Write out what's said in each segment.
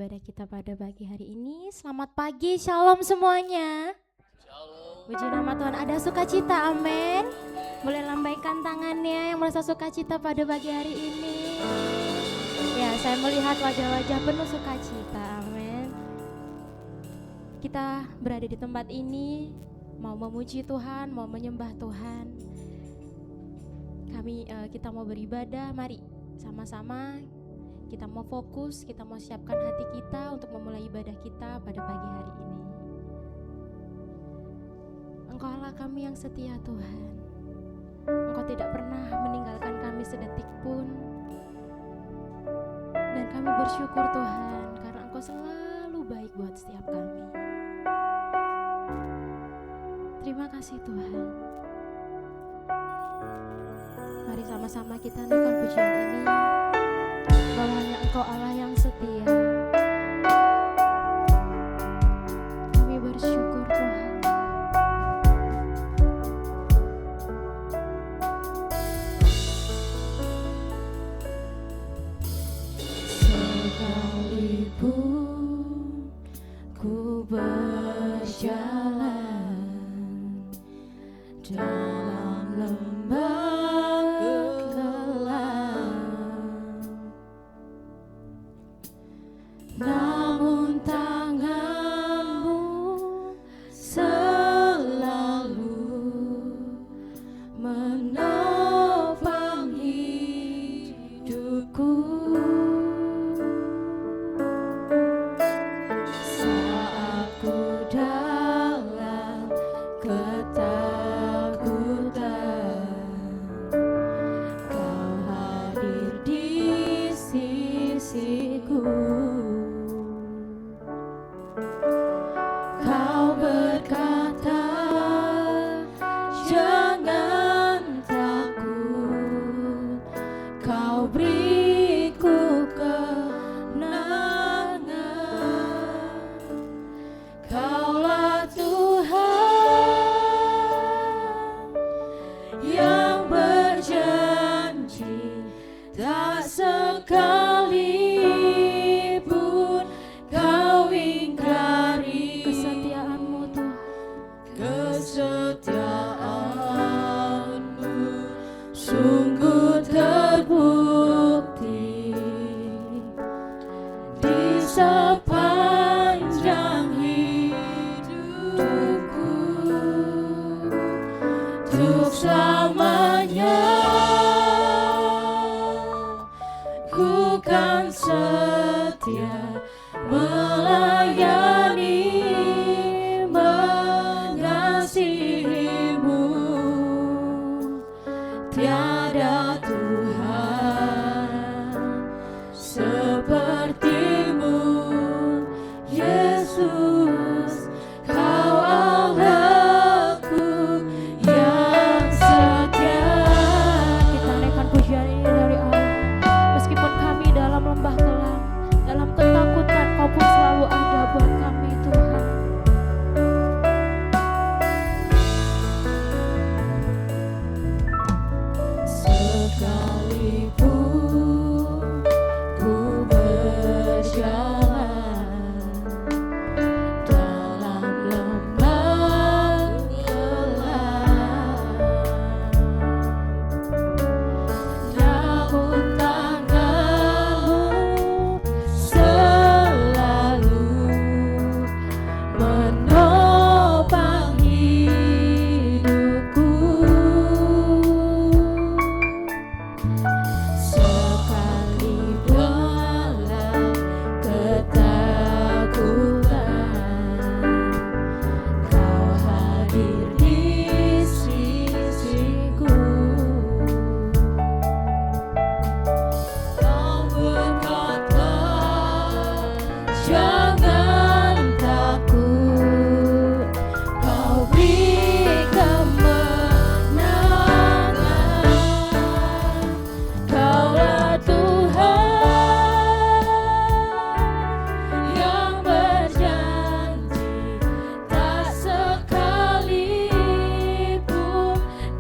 Ibadah kita pada pagi hari ini. Selamat pagi, shalom semuanya. Shalom. Puji nama Tuhan, ada sukacita, amin. Boleh lambaikan tangannya yang merasa sukacita pada pagi hari ini. Ya, saya melihat wajah-wajah penuh sukacita, amin. Kita berada di tempat ini, mau memuji Tuhan, mau menyembah Tuhan. Kita mau beribadah, mari sama-sama. Kita mau fokus, kita mau siapkan hati kita untuk memulai ibadah kita pada pagi hari ini. Engkaulah kami yang setia Tuhan. Engkau tidak pernah meninggalkan kami sedetik pun. Dan kami bersyukur Tuhan karena Engkau selalu baik buat setiap kami. Terima kasih Tuhan. Mari sama-sama kita naikkan pujian ini. Bahwa hanya Engkau Allah yang setia. Kami bersyukur Tuhan. Sekalipun ku berjalan dalam lembah kelam, namun tanganmu selalu menopang hidupku. Saat ku dalam ketakutan, Kau hadir di sisiku. Kau berkata, jangan takut, Kau beriku kemenangan. Kaulah Tuhan yang berjanji, tak sekalipun Kau ingkari kesetiaan-Mu Tuhan. Kesetiaan-Mu sungguh terbukti di sepanjang hidupku. Untuk selamanya ku kan setia melayani, mengasihimu. Tiada Tuhan sepertimu, Yesus. Kau Allahku yang setia. Kita naikkan pujian ini dari Allah. Meskipun kami dalam lembah kelam, dalam ketakutan, Kau pun selalu ada buat kami Tuhan. Sekalipun ku berjalan dalam lembah kelam, namun tanganmu selalu menopang hidupku. Sekalipun dalam ketakutan, Kau hadir di sisiku. Kau berkata, jangan takut, Kau beri kemenangan. Kaulah Tuhan yang berjanji, tak sekalipun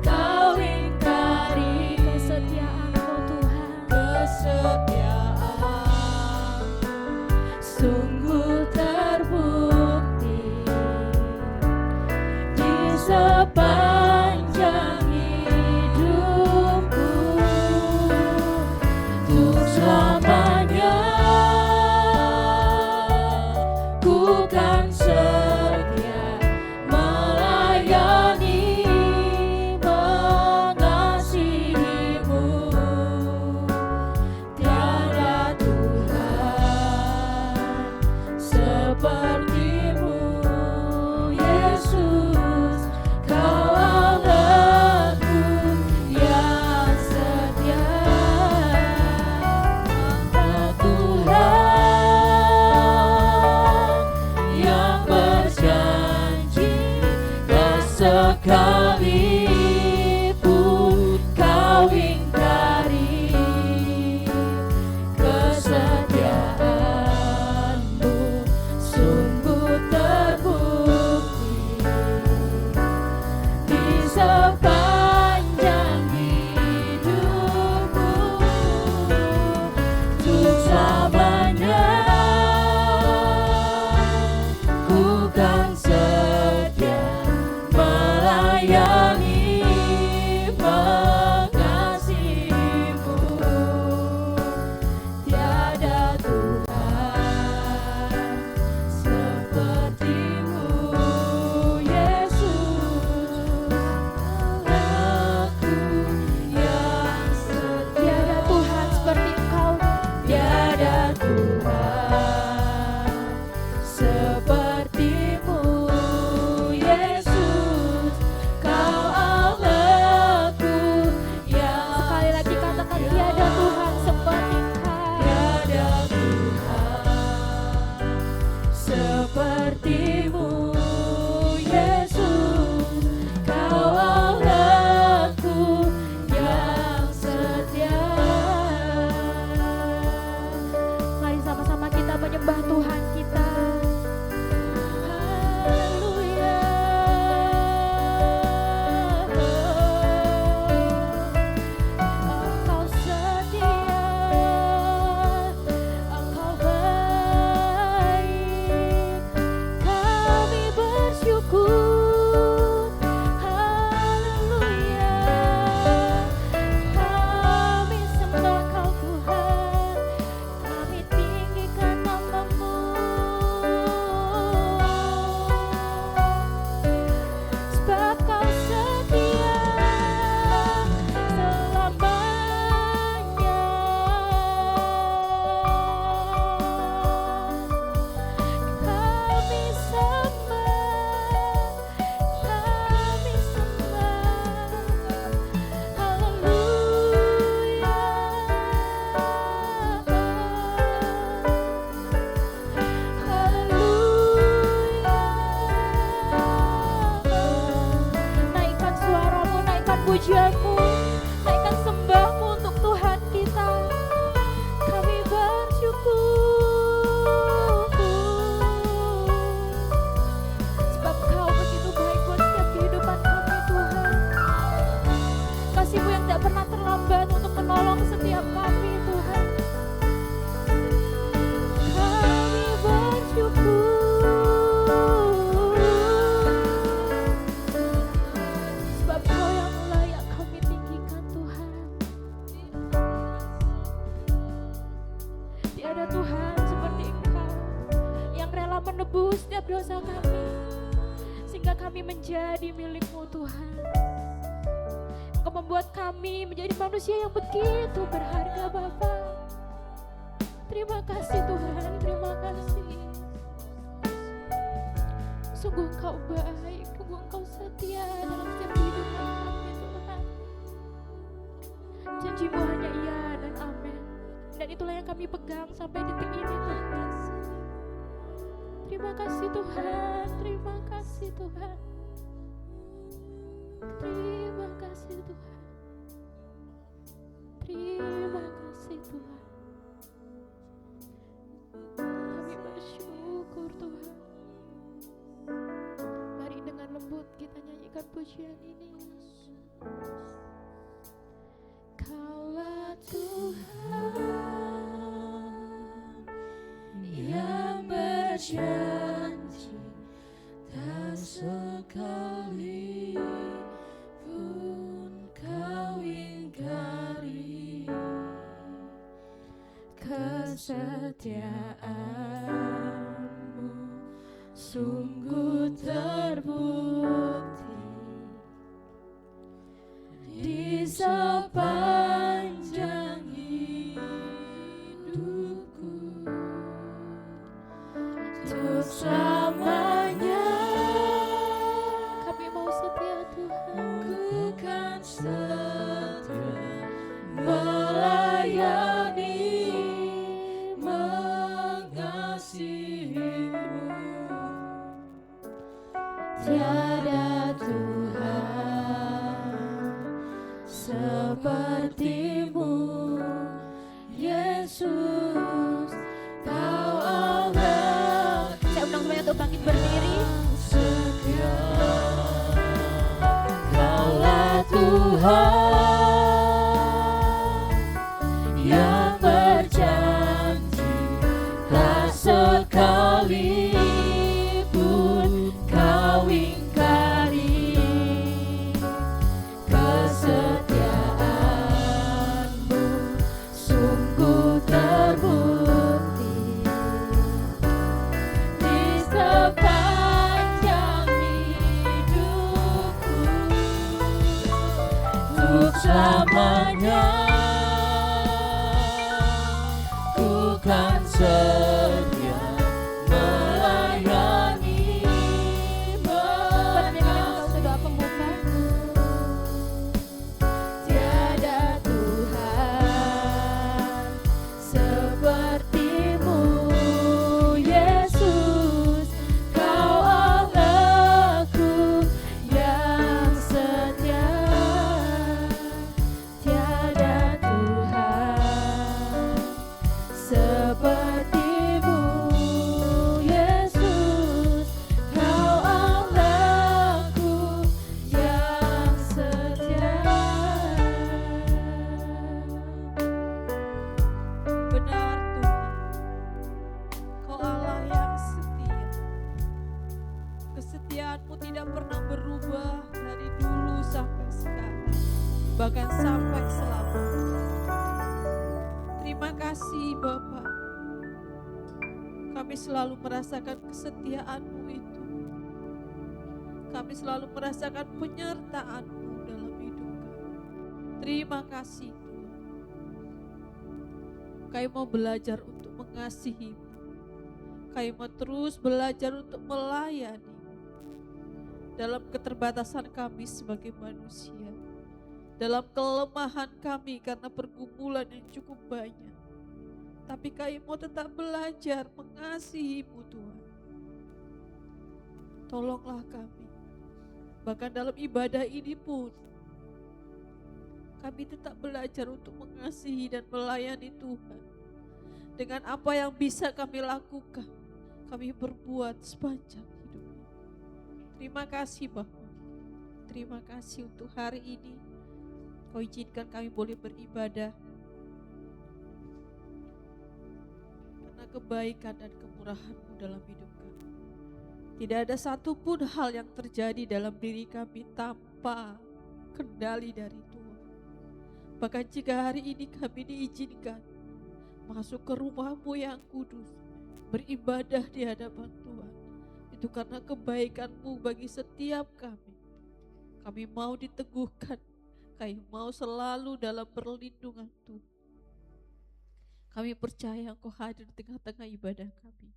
Kau ingkari kesetiaan-Mu Tuhan. Kesetiaan-Mu sungguh terbukti di sepanjang hidupku, untuk selamanya ku kan setia melayani, mengasihimu. Tiada Tuhan sepertimu, Yesus. Kau Allahku yang setia. Engkau Tuhan yang berjanji, tak sekalipun kau ingkari kesetiaanmu, sungguh terbukti di sepanjang hidupku, untuk selamanya ku kan setia melayani, mengasihimu. Tiada Tuhan sepertimu, Yesus. Allahku yang setia. Tiada Tuhan seperti Engkau. Tiada Tuhan sepertimu, Yesus. Kau Allahku yang. Sekali lagi katakan, tiada Tuhan seperti Engkau. Tiada Tuhan sepertimu, Yesus. Kau Allahku yang setia. Mari sama-sama kita menyembah Tuhan kita. Haleluya. Engkau setia, Engkau baik, kami bersyukur. Haleluya. Kami sembah Kau Tuhan, kami tinggikan nama-Mu. Sebab Kau setia selamanya. Kami sembah, kami sembah. Haleluya. Naikkan suaramu, naikkan pujianmu, naikkan sembahmu untuk Tuhan kita. Kami bersyukur, sebab Kau begitu baik buat setiap kehidupan kami, Tuhan. Kasih-Mu yang tak pernah terlambat untuk menolong setiap kami, Tuhan. Kami bersyukur, sebab Kau yang layak kami tinggikan, Tuhan. Tiada Tuhan seperti Engkau yang rela menebus setiap dosa kami, sehingga kami menjadi milik-Mu, Tuhan. Engkau membuat kami menjadi manusia yang begitu berharga, Bapa. Terima kasih Tuhan, terima kasih. Sungguh Engkau baik, sungguh Engkau setia dalam setiap kehidupan kami, Tuhan. Janji-Mu hanya iya dan amin. Dan itulah yang kami pegang sampai detik ini, Tuhan. Terima kasih Tuhan, terima kasih Tuhan. Terima kasih Tuhan. Terima kasih Tuhan. Kami bersyukur Tuhan. Mari dengan lembut kita nyanyikan pujian ini. Kaulah Tuhan yang berjanji tak sekali pun kau ingkari kesetiaanmu sungguh terbukti di sepanjang hidupku untuk selamanya. Kami mau setia Tuhan. Ku kan setia melayani, mengasihimu. Tiada Tuhan sepertimu, Yesus, Kau Allah. Saya undang semuanya untuk bangkit berdiri. Setia, Kaulah Tuhan yang berjanji tak sekali pun kau ingkari kesetiaanmu sungguh terbukti di sepanjang hidupku untuk selamanya. Ku kan setia melayani, Pada kalian untuk doa pembuka. tiada Tuhan sepertimu, Yesus, Kau Allahku yang setia. Tiada Tuhan sepertimu, Yesus, Kau Allahku yang setia. Benar Tuhan, Kau Allah yang setia. Kesetiaan-Mu tidak pernah berubah dari dulu sampai sekarang, bahkan sampai selamanya. Terima kasih Bapa, kami selalu merasakan kesetiaan-Mu itu. Kami selalu merasakan penyertaan-Mu dalam hidup kami. Terima kasih Tuhan. Kami mau belajar untuk mengasihi-Mu. Kami mau terus belajar untuk melayani dalam keterbatasan kami sebagai manusia, dalam kelemahan kami karena pergumulan yang cukup banyak. Tapi kami mau tetap belajar mengasihi-Mu Tuhan. Tolonglah kami. Bahkan dalam ibadah ini pun kami tetap belajar untuk mengasihi dan melayani Tuhan. Dengan apa yang bisa kami lakukan, kami berbuat sepanjang hidup ini. Terima kasih Bapa. Terima kasih untuk hari ini. Kau izinkan kami boleh beribadah karena kebaikan dan kemurahan-Mu dalam hidup kami. Tidak ada satupun hal yang terjadi dalam diri kami tanpa kendali dari Tuhan. Bahkan jika hari ini kami diizinkan masuk ke rumah-Mu yang kudus, beribadah di hadapan Tuhan, itu karena kebaikan-Mu bagi setiap kami. Kami mau diteguhkan, kami mau selalu dalam perlindungan Tuhan. Kami percaya Engkau hadir di tengah-tengah ibadah kami.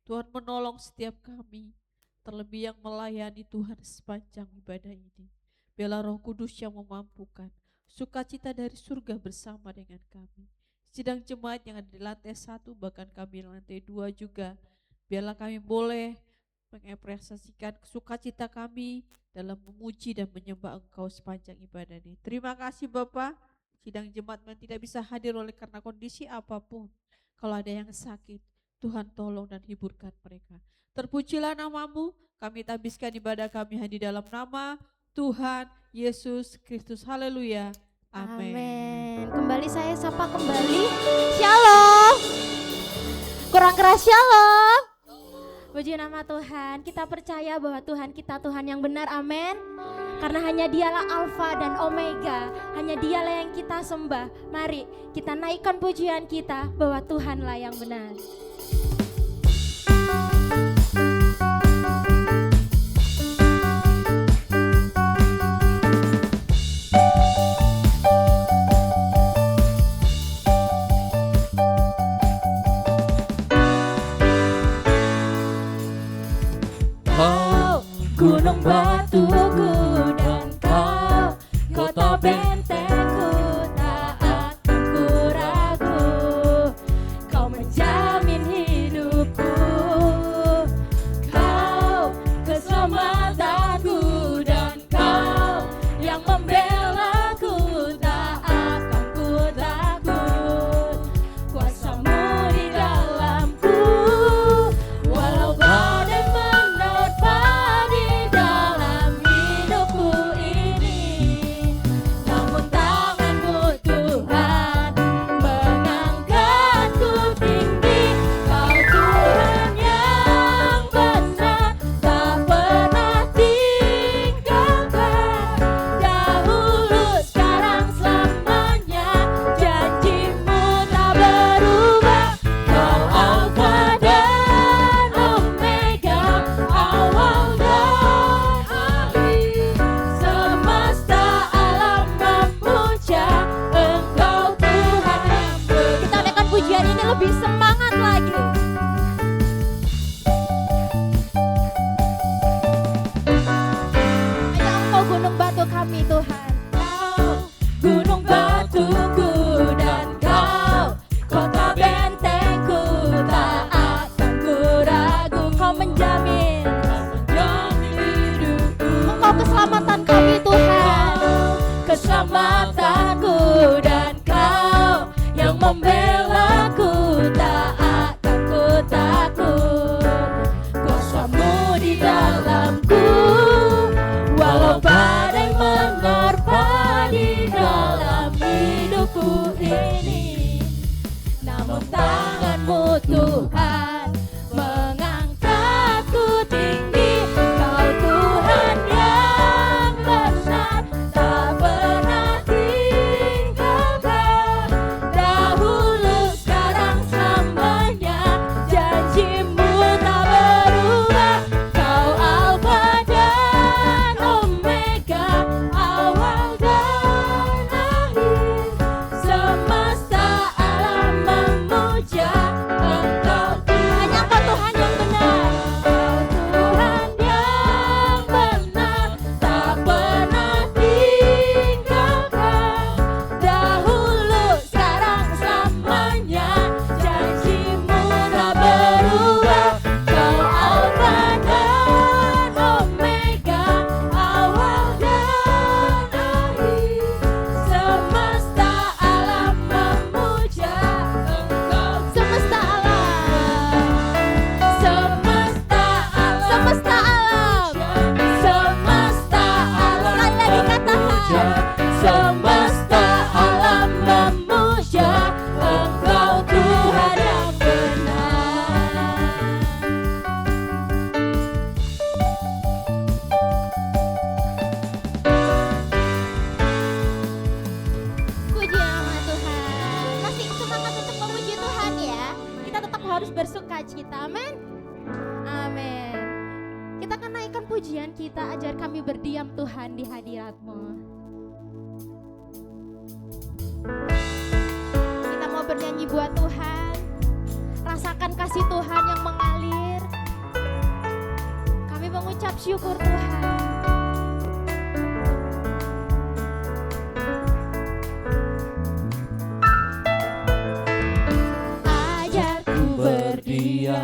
Tuhan menolong setiap kami, terlebih yang melayani Tuhan sepanjang ibadah ini. Biarlah Roh Kudus yang memampukan, sukacita dari surga bersama dengan kami. Sidang jemaat yang ada di lantai 1, bahkan kami di lantai 2 juga, biarlah kami boleh mengekspresikan sukacita kami dalam memuji dan menyembah Engkau sepanjang ibadah ini. Terima kasih Bapak. Sidang jemaat yang tidak bisa hadir oleh karena kondisi apapun, kalau ada yang sakit, Tuhan tolong dan hiburkan mereka. Terpujilah nama-Mu, kami habiskan ibadah kami hanya di dalam nama Tuhan Yesus Kristus. Haleluya. Amin. Amin. Kembali saya sapa kembali. Shalom. Kurang keras shalom. Puji nama Tuhan. Kita percaya bahwa Tuhan kita Tuhan yang benar, amin. Karena hanya Dialah Alfa dan Omega, hanya Dialah yang kita sembah. Mari kita naikkan pujian kita bahwa Tuhanlah yang benar. Gunung batuku dan kau, kota bentengku, tak akan ku ragu. Kau menjamin hidupku, kau keselamatanku, dan kau yang membelaku, tak akan ku takut. Kuasamu di dalamku, walau badai menerpa di dalam hidupku ini, namun tanganmu Tuhan mengangkatku tinggi. Kau Tuhan yang benar, tak pernah tinggalkan. Dahulu, sekarang, selamanya, janjimu tak berubah. Kau Alfa dan Omega, awal dan akhir. Semesta alam memuja Engkau Tuhan yang benar. Kita naikkan pujian ini lebih semangat lagi. Hanya Engkau gunung batu kami Tuhan. Kau gunung batuku dan kau kota bentengku, tak akan ku ragu. Kau menjamin, Kau menjamin hidupku, Engkau keselamatan kami Tuhan. keselamatanku, dan kau yang membelaku, tak akan ku takut. Kuasamu di dalamku, walau badai menerpa di dalam hidupku ini, namun tanganmu Tuhan mengangkatku tinggi. Kau Tuhan yang benar, tak pernah tinggalkan. Dahulu, sekarang, selamanya, janjimu tak berubah. Kau Alfa dan Omega, awal dan akhir. Semesta alam memuja Engkau Tuhan. Hanya Engkau Tuhan yang benar. Kau Tuhan yang benar, tak pernah tinggalkan. Dahulu, sekarang, selamanya, janjimu tak berubah. Kau Alfa dan Omega, awal dan akhir. Semesta alam memuja Engkau. Semesta alam, Semesta alam, semesta alam. semesta alam Sekali lagi memuja, katakan. semesta alam memuja Engkau Tuhan yang benar. Puji nama Tuhan. Masih semangat untuk memuji Tuhan ya. Kita tetap harus bersuka cita. Amin. Amin. Kita akan naikkan pujian kita, ajar kami berdiam Tuhan di hadirat-Mu. Kita mau bernyanyi buat Tuhan. Rasakan kasih Tuhan yang mengalir. Kami mengucap syukur Tuhan. Ajarku berdiam,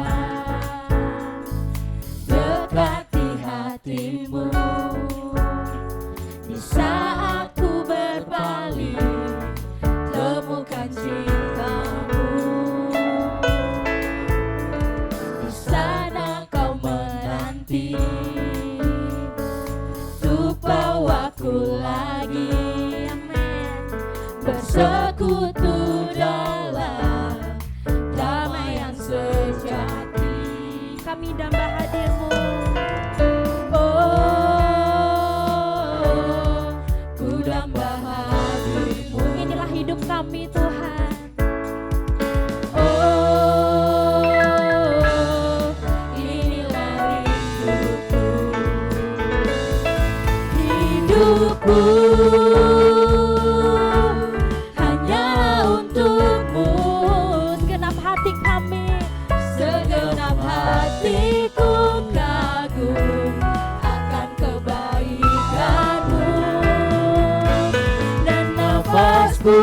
dekati hatimu. Di saat ku berpaling, temukan cintamu. Di sana kau menanti, untuk bawaku lagi bersekutu dalam damai yang sejati. kami damba hadir-Mu. Oh, ku damba hadir-Mu. Inilah hidup kami Tuhan. Oh, inilah hidupku hanyalah untuk-Mu. Segenap hati kami, Segenap hatiku kagum akan kebaikan-Mu, dan nafasku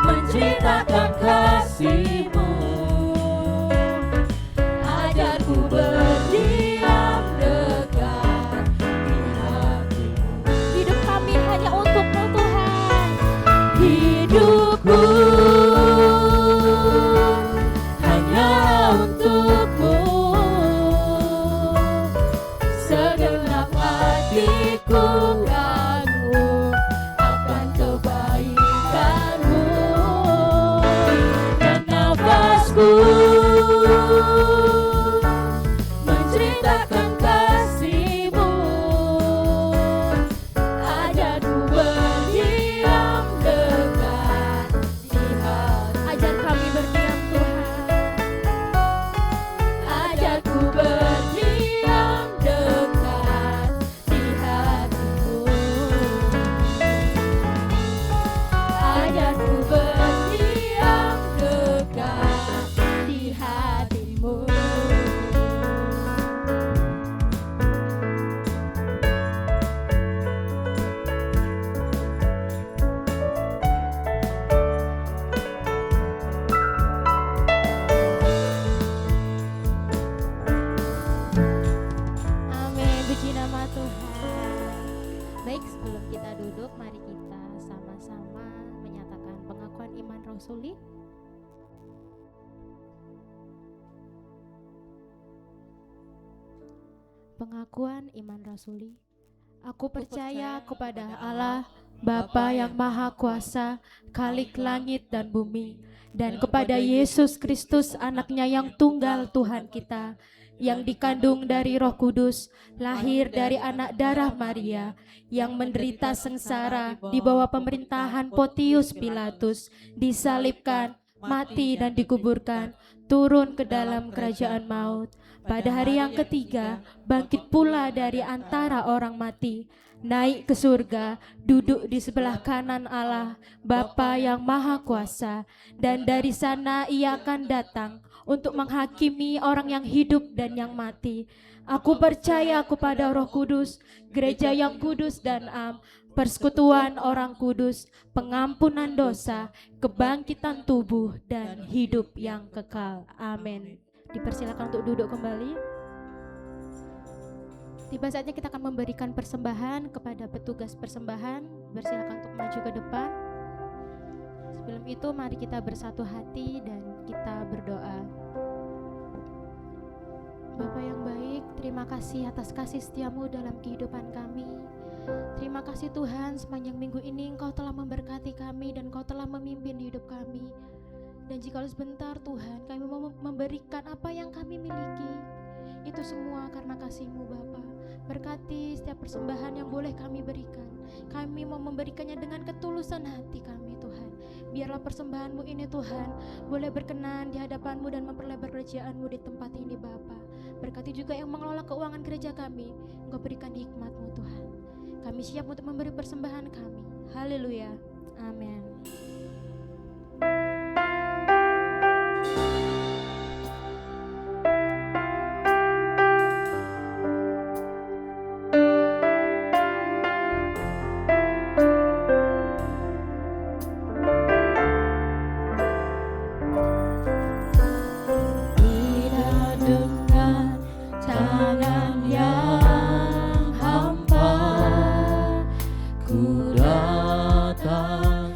menceritakan kasih-Mu. Ajarku berdiam dekat di hati-Mu. hidup kami hanya untuk-Mu Tuhan. Hidupku hanyalah untuk-Mu. Segenap hatiku kagum akan kebaikan-Mu, dan nafasku menceritakan kasih-Mu. Ajarku berdiam dekat di hati. Ajar kami berdiam Tuhan. Ajarku berdiam dekat di hati-Mu. Ajarku berdiam dekat di hati-Mu. Amin, puji nama Tuhan. Baik, sebelum kita duduk, mari kita sama-sama menyatakan pengakuan iman rasuli. Pengakuan iman rasuli. Aku percaya kepada Allah, Bapa yang Maha Kuasa, Khalik langit dan bumi, dan kepada Yesus Kristus anaknya yang tunggal Tuhan kita, yang dikandung dari Roh Kudus, lahir dari anak darah Maria, yang menderita sengsara di bawah pemerintahan Pontius Pilatus, disalibkan, mati dan dikuburkan, turun ke dalam kerajaan maut. Pada hari yang ketiga, bangkit pula dari antara orang mati, naik ke surga, duduk di sebelah kanan Allah, Bapa yang Maha Kuasa, dan dari sana Ia akan datang untuk menghakimi orang yang hidup dan yang mati. Aku percaya kepada Roh Kudus, gereja yang kudus dan am, persekutuan orang kudus, pengampunan dosa, kebangkitan tubuh, dan hidup yang kekal. Amin. Dipersilakan untuk duduk kembali. Tiba saatnya kita akan memberikan persembahan kepada petugas persembahan. Bersilakan untuk maju ke depan. Sebelum itu mari kita bersatu hati dan kita berdoa. Bapa yang baik, terima kasih atas kasih setia-Mu dalam kehidupan kami. Terima kasih Tuhan, sepanjang minggu ini Engkau telah memberkati kami dan Engkau telah memimpin hidup kami. Dan jika sebentar Tuhan, kami mau memberikan apa yang kami miliki, itu semua karena kasih-Mu Bapa. Berkati setiap persembahan yang boleh kami berikan. Kami mau memberikannya dengan ketulusan hati kami Tuhan. Biarlah persembahan-Mu ini Tuhan boleh berkenan di hadapan-Mu dan memperlebar kerajaan-Mu di tempat ini Bapa. Berkati juga yang mengelola keuangan gereja kami. Engkau berikan hikmat-Mu Tuhan. Kami siap untuk memberi persembahan kami. Haleluya. Amin. Ku datang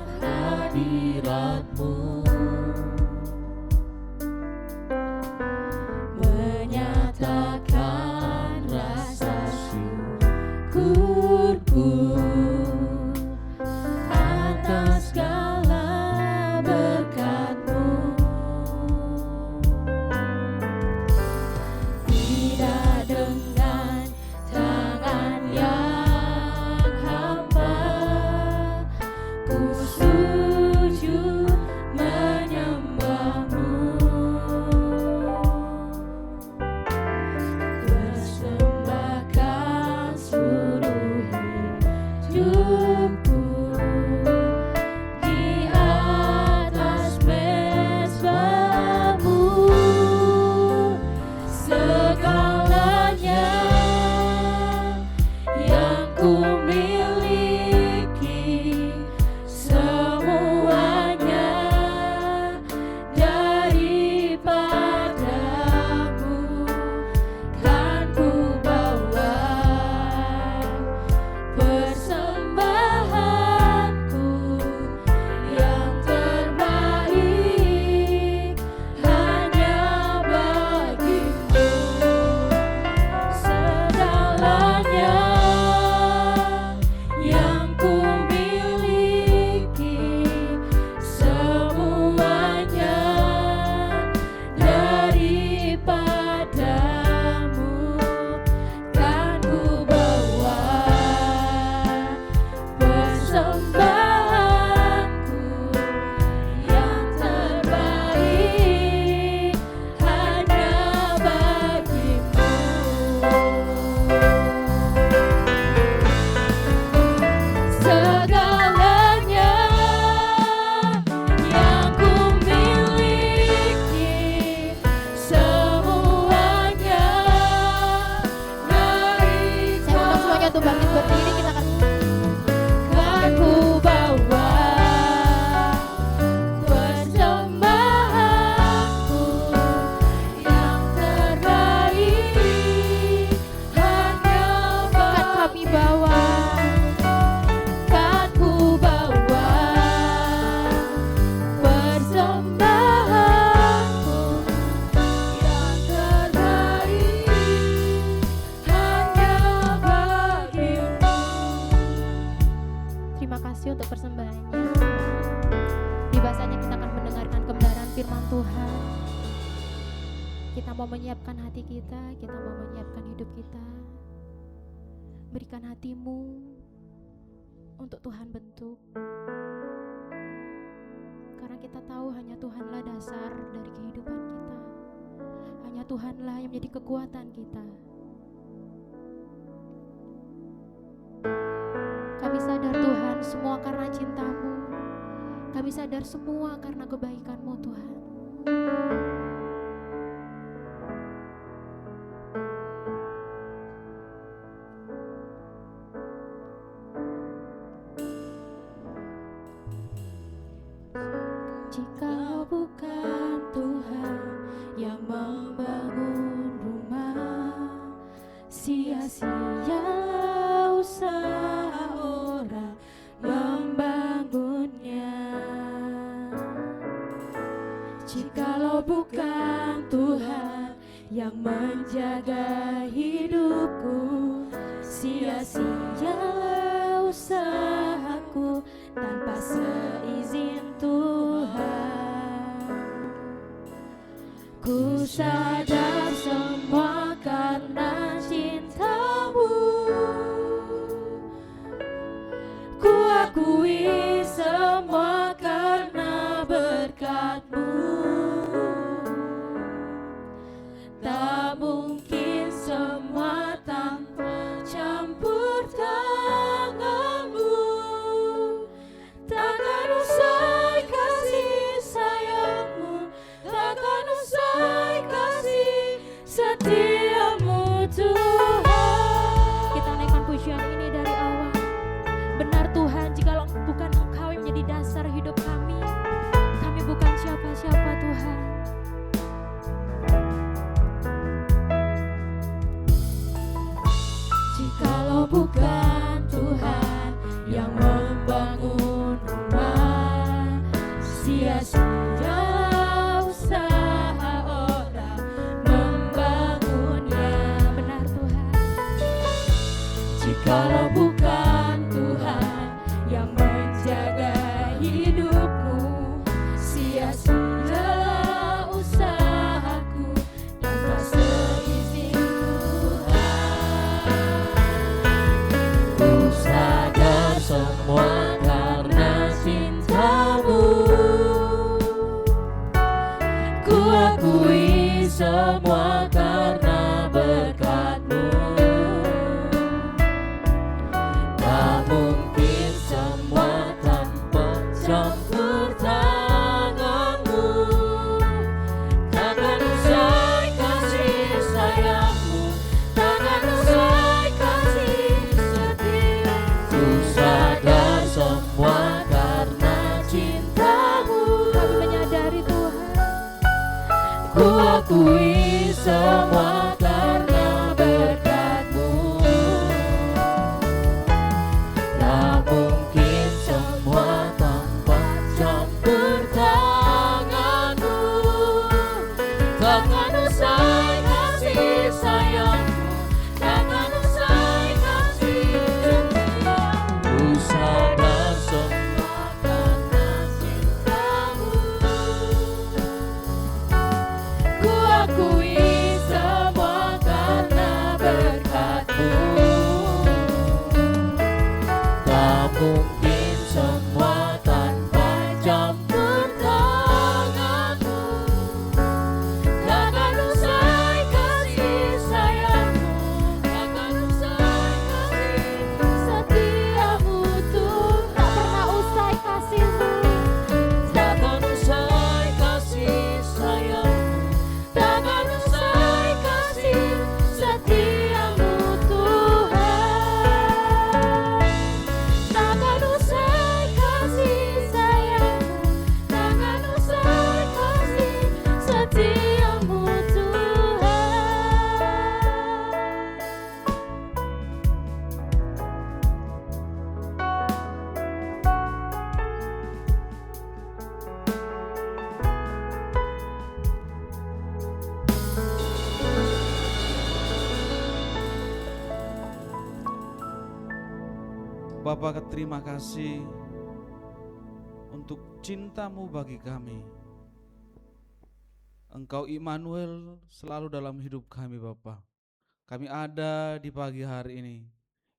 Kita mau menyiapkan hati kita mau menyiapkan hidup kita. Berikan hatimu untuk Tuhan bentuk. Karena kita tahu hanya Tuhanlah dasar dari kehidupan kita. Hanya Tuhanlah yang menjadi kekuatan kita. Kami sadar Tuhan, semua karena cinta-Mu. Kami sadar semua karena kebaikan-Mu Tuhan. Jika bukan Tuhan yang membangun rumah, sia-sia usaha orang membangunnya. Jikalau bukan Tuhan yang menjaga hidupku, sia-sia usahaku tanpa seizin Tuhan. Ku sadar semua karena cinta-Mu. Ku akui semua karena berkat-Mu. Tak mungkin semua tanpa campur tangan-Mu. Takkan usai kasih sayang-Mu, takkan usai kasih setia-Mu Tuhan. Kita naikkan pujian ini dari awal. Benar Tuhan, jika bukan Engkau yang menjadi dasar hidup kami bukan siapa-siapa Tuhan. Jikalau bukan Tuhan yang membangun rumah, sia-sia usaha orang membangunnya. Benar Tuhan. Jikalau bukan Tuhan yang menjaga hidupku, sia-sia usahaku tanpa seizin Tuhan. Ku sadar semua karena cinta-Mu. Ku akui semua karena berkat-Mu. Tak mungkin semua tanpa campur tangan-Mu. Takkan usai kasih sayang-Mu, takkan usai kasih setia. Ku sadar semua karena cinta-Mu. Kami menyadari Tuhan. Ku akui semua karena berkat-Mu. Tak mungkin semua tanpa campur tangan-Mu. Takkan usai kasih sayang-Mu, takkan usai kasih setia. Ku sadar semua karena cinta-Mu. Ku akui semua karena berkat-Mu. Tak mungkin semua tanpa campur tangan-Mu. Takkan usai kasih sayang-Mu, takkan usai kasih setia-Mu Tuhan. Tak pernah usai kasih-Mu, takkan usai kasih sayang-Mu, takkan usai kasih setia-Mu Tuhan. Takkan usai kasih sayang-Mu, takkan usai kasih setia-Mu Tuhan. Bapa, terima kasih untuk cinta-Mu bagi kami. Engkau Immanuel selalu dalam hidup kami Bapa. Kami ada di pagi hari ini.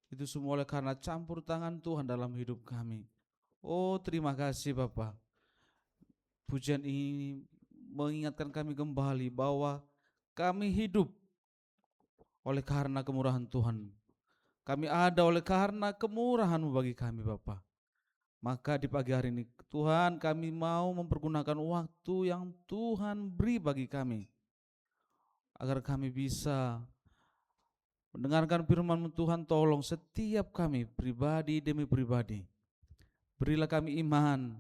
Itu semua oleh karena campur tangan Tuhan dalam hidup kami. Oh terima kasih Bapa. Pujian ini mengingatkan kami kembali bahwa kami hidup oleh karena kemurahan Tuhan. Kami ada oleh karena kemurahan-Mu bagi kami Bapa. Maka di pagi hari ini Tuhan kami mau mempergunakan waktu yang Tuhan beri bagi kami. Agar kami bisa mendengarkan firman-Mu Tuhan, tolong setiap kami pribadi demi pribadi. Berilah kami iman,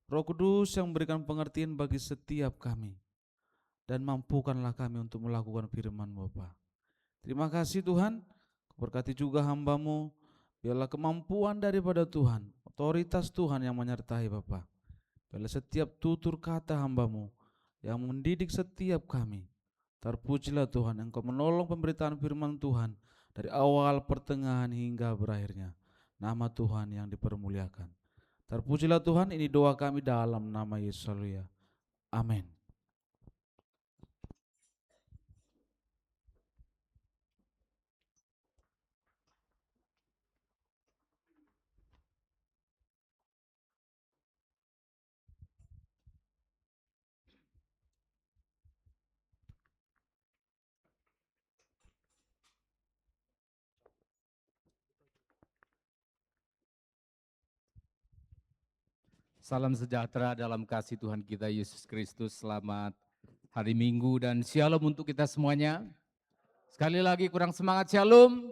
Roh Kudus yang memberikan pengertian bagi setiap kami. Dan mampukanlah kami untuk melakukan firman-Mu Bapa. Terima kasih Tuhan, berkati juga hamba-Mu, biarlah kemampuan daripada Tuhan, otoritas Tuhan yang menyertai Bapa. Biarlah setiap tutur kata hamba-Mu yang mendidik setiap kami. Terpujilah Tuhan, Engkau menolong pemberitaan firman Tuhan dari awal, pertengahan hingga berakhirnya. Nama Tuhan yang dipermuliakan. Terpujilah Tuhan, ini doa kami dalam nama Yesus. Haleluya. Amin. Salam sejahtera dalam kasih Tuhan kita Yesus Kristus. Selamat hari Minggu dan shalom untuk kita semuanya. Sekali lagi kurang semangat shalom.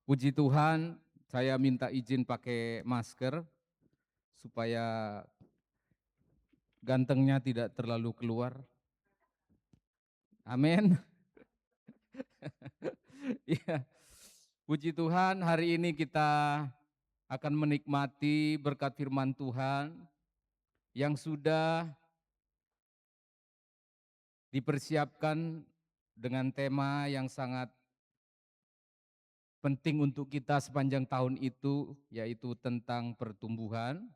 Puji Tuhan, saya minta izin pakai masker supaya gantengnya tidak terlalu keluar. Amin. Ya. Puji Tuhan, hari ini kita akan menikmati berkat firman Tuhan yang sudah dipersiapkan dengan tema yang sangat penting untuk kita sepanjang tahun itu, yaitu tentang pertumbuhan.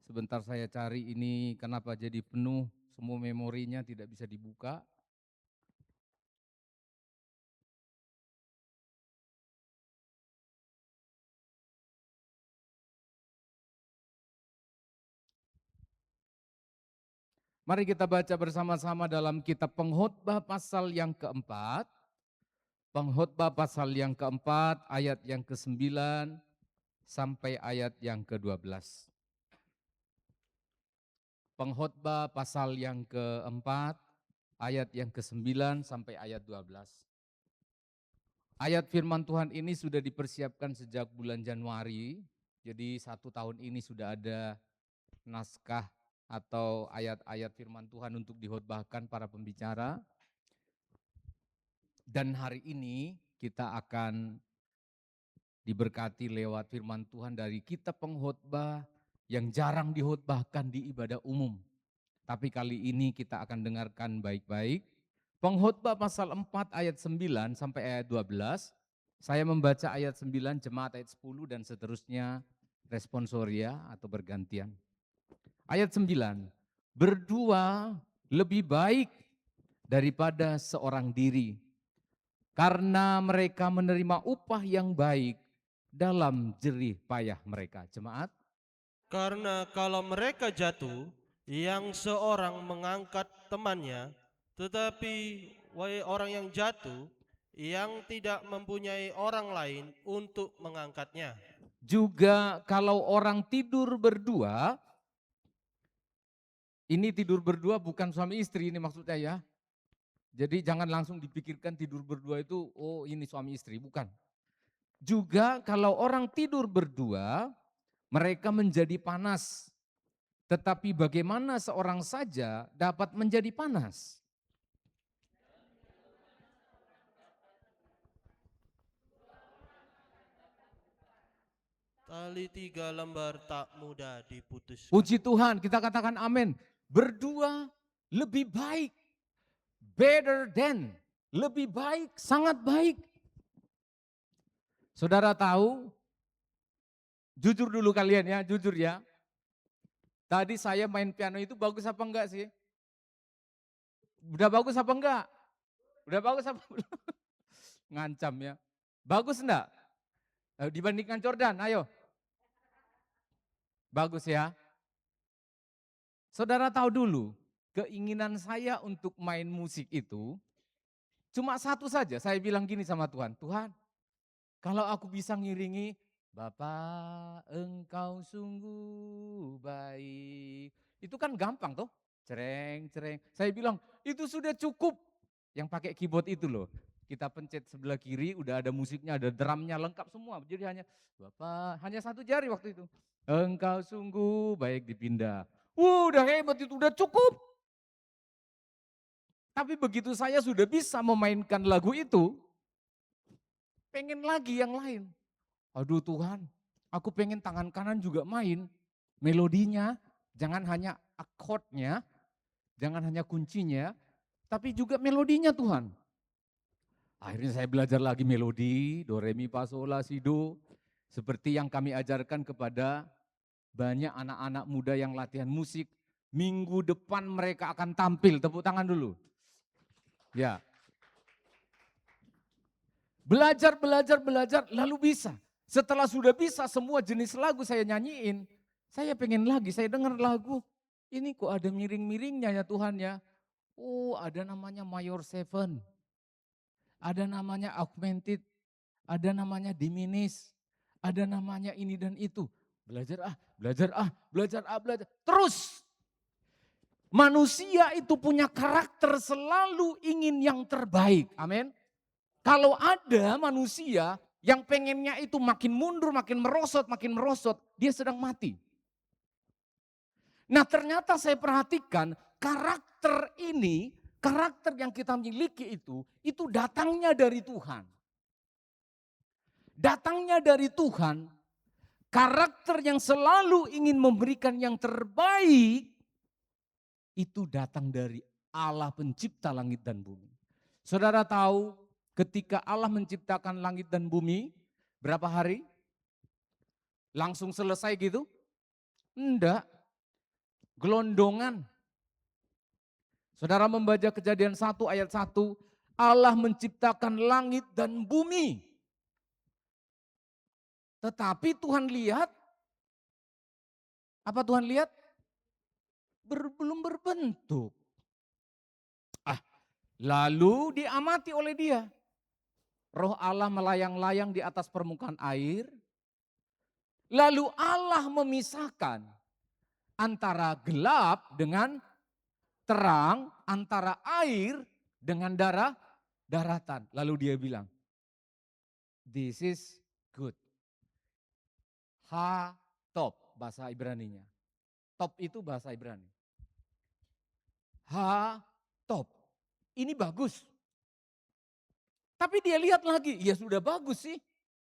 Sebentar saya cari ini kenapa jadi penuh, semua memorinya tidak bisa dibuka. Mari kita baca bersama-sama dalam kitab Pengkhotbah pasal yang keempat. Pengkhotbah pasal yang keempat ayat yang ke-9 sampai ayat yang ke-12. Pengkhotbah pasal yang keempat ayat yang ke-9 sampai ayat 12. Ayat firman Tuhan ini sudah dipersiapkan sejak bulan Januari. Jadi 1 tahun ini sudah ada naskah atau ayat-ayat firman Tuhan untuk dikhotbahkan para pembicara. Dan hari ini kita akan diberkati lewat firman Tuhan dari kitab Pengkhotbah yang jarang dikhotbahkan di ibadah umum. Tapi kali ini kita akan dengarkan baik-baik. Pengkhotbah pasal 4 ayat 9 sampai ayat 12. Saya membaca ayat 9, jemaat ayat 10 dan seterusnya responsoria atau bergantian. Ayat 9, berdua lebih baik daripada seorang diri, karena mereka menerima upah yang baik dalam jerih payah mereka. Jemaat. Karena kalau mereka jatuh, yang seorang mengangkat temannya, tetapi wahai orang yang jatuh, yang tidak mempunyai orang lain untuk mengangkatnya. Juga kalau orang tidur berdua, ini tidur berdua bukan suami istri ini maksudnya ya. Jadi jangan langsung dipikirkan tidur berdua itu, oh ini suami istri, bukan. Juga kalau orang tidur berdua, mereka menjadi panas. Tetapi bagaimana seorang saja dapat menjadi panas? Tali 3 lembar tak mudah diputus. Puji Tuhan, kita katakan amin. Berdua lebih baik. Better than. Lebih baik, sangat baik. Saudara tahu, jujur dulu kalian ya, jujur ya. Tadi saya main piano itu bagus apa enggak sih? Udah bagus apa enggak? Udah bagus apa belum? Ngancam ya. Bagus enggak? Dibandingkan Jordan, ayo. Bagus ya. Saudara tahu dulu, keinginan saya untuk main musik itu cuma satu saja. Saya bilang gini sama Tuhan, Tuhan, kalau aku bisa ngiringi, Bapa engkau sungguh baik. Itu kan gampang toh, cereng, cereng. Saya bilang, itu sudah cukup. Yang pakai keyboard itu loh. Kita pencet sebelah kiri, udah ada musiknya, ada drumnya, lengkap semua. Jadi hanya satu jari waktu itu. Engkau sungguh baik dipindah. Udah hebat itu, udah cukup. Tapi begitu saya sudah bisa memainkan lagu itu, pengen lagi yang lain. Aduh Tuhan, aku pengen tangan kanan juga main. Melodinya, jangan hanya akordnya, jangan hanya kuncinya, tapi juga melodinya Tuhan. Akhirnya saya belajar lagi melodi, do, re, mi, fa, sol, la, si, do. Seperti yang kami ajarkan kepada banyak anak-anak muda yang latihan musik. Minggu depan mereka akan tampil, tepuk tangan dulu. Ya. Belajar, lalu bisa. Setelah sudah bisa semua jenis lagu saya nyanyiin, saya pengen lagi, saya dengar lagu. Ini kok ada miring-miringnya ya Tuhan ya. Oh ada namanya Major 7, ada namanya Augmented, ada namanya Diminished, ada namanya ini dan itu. Belajar. Terus manusia itu punya karakter selalu ingin yang terbaik. Amin. Kalau ada manusia yang pengennya itu makin mundur, makin merosot, dia sedang mati. Nah ternyata saya perhatikan karakter ini, karakter yang kita miliki itu datangnya dari Tuhan. Datangnya dari Tuhan, karakter yang selalu ingin memberikan yang terbaik, itu datang dari Allah pencipta langit dan bumi. Saudara tahu ketika Allah menciptakan langit dan bumi, berapa hari? Langsung selesai gitu? Enggak. Gelondongan. Saudara membaca Kejadian 1 ayat 1, Allah menciptakan langit dan bumi. Tetapi Tuhan lihat, apa Tuhan lihat? Belum berbentuk. Lalu diamati oleh dia. Roh Allah melayang-layang di atas permukaan air. Lalu Allah memisahkan antara gelap dengan terang, antara air dengan daratan. Lalu dia bilang, this is good. Ha-top bahasa Ibraninya. Top itu bahasa Ibrani. Ha-top. Ini bagus. Tapi dia lihat lagi, ya sudah bagus sih.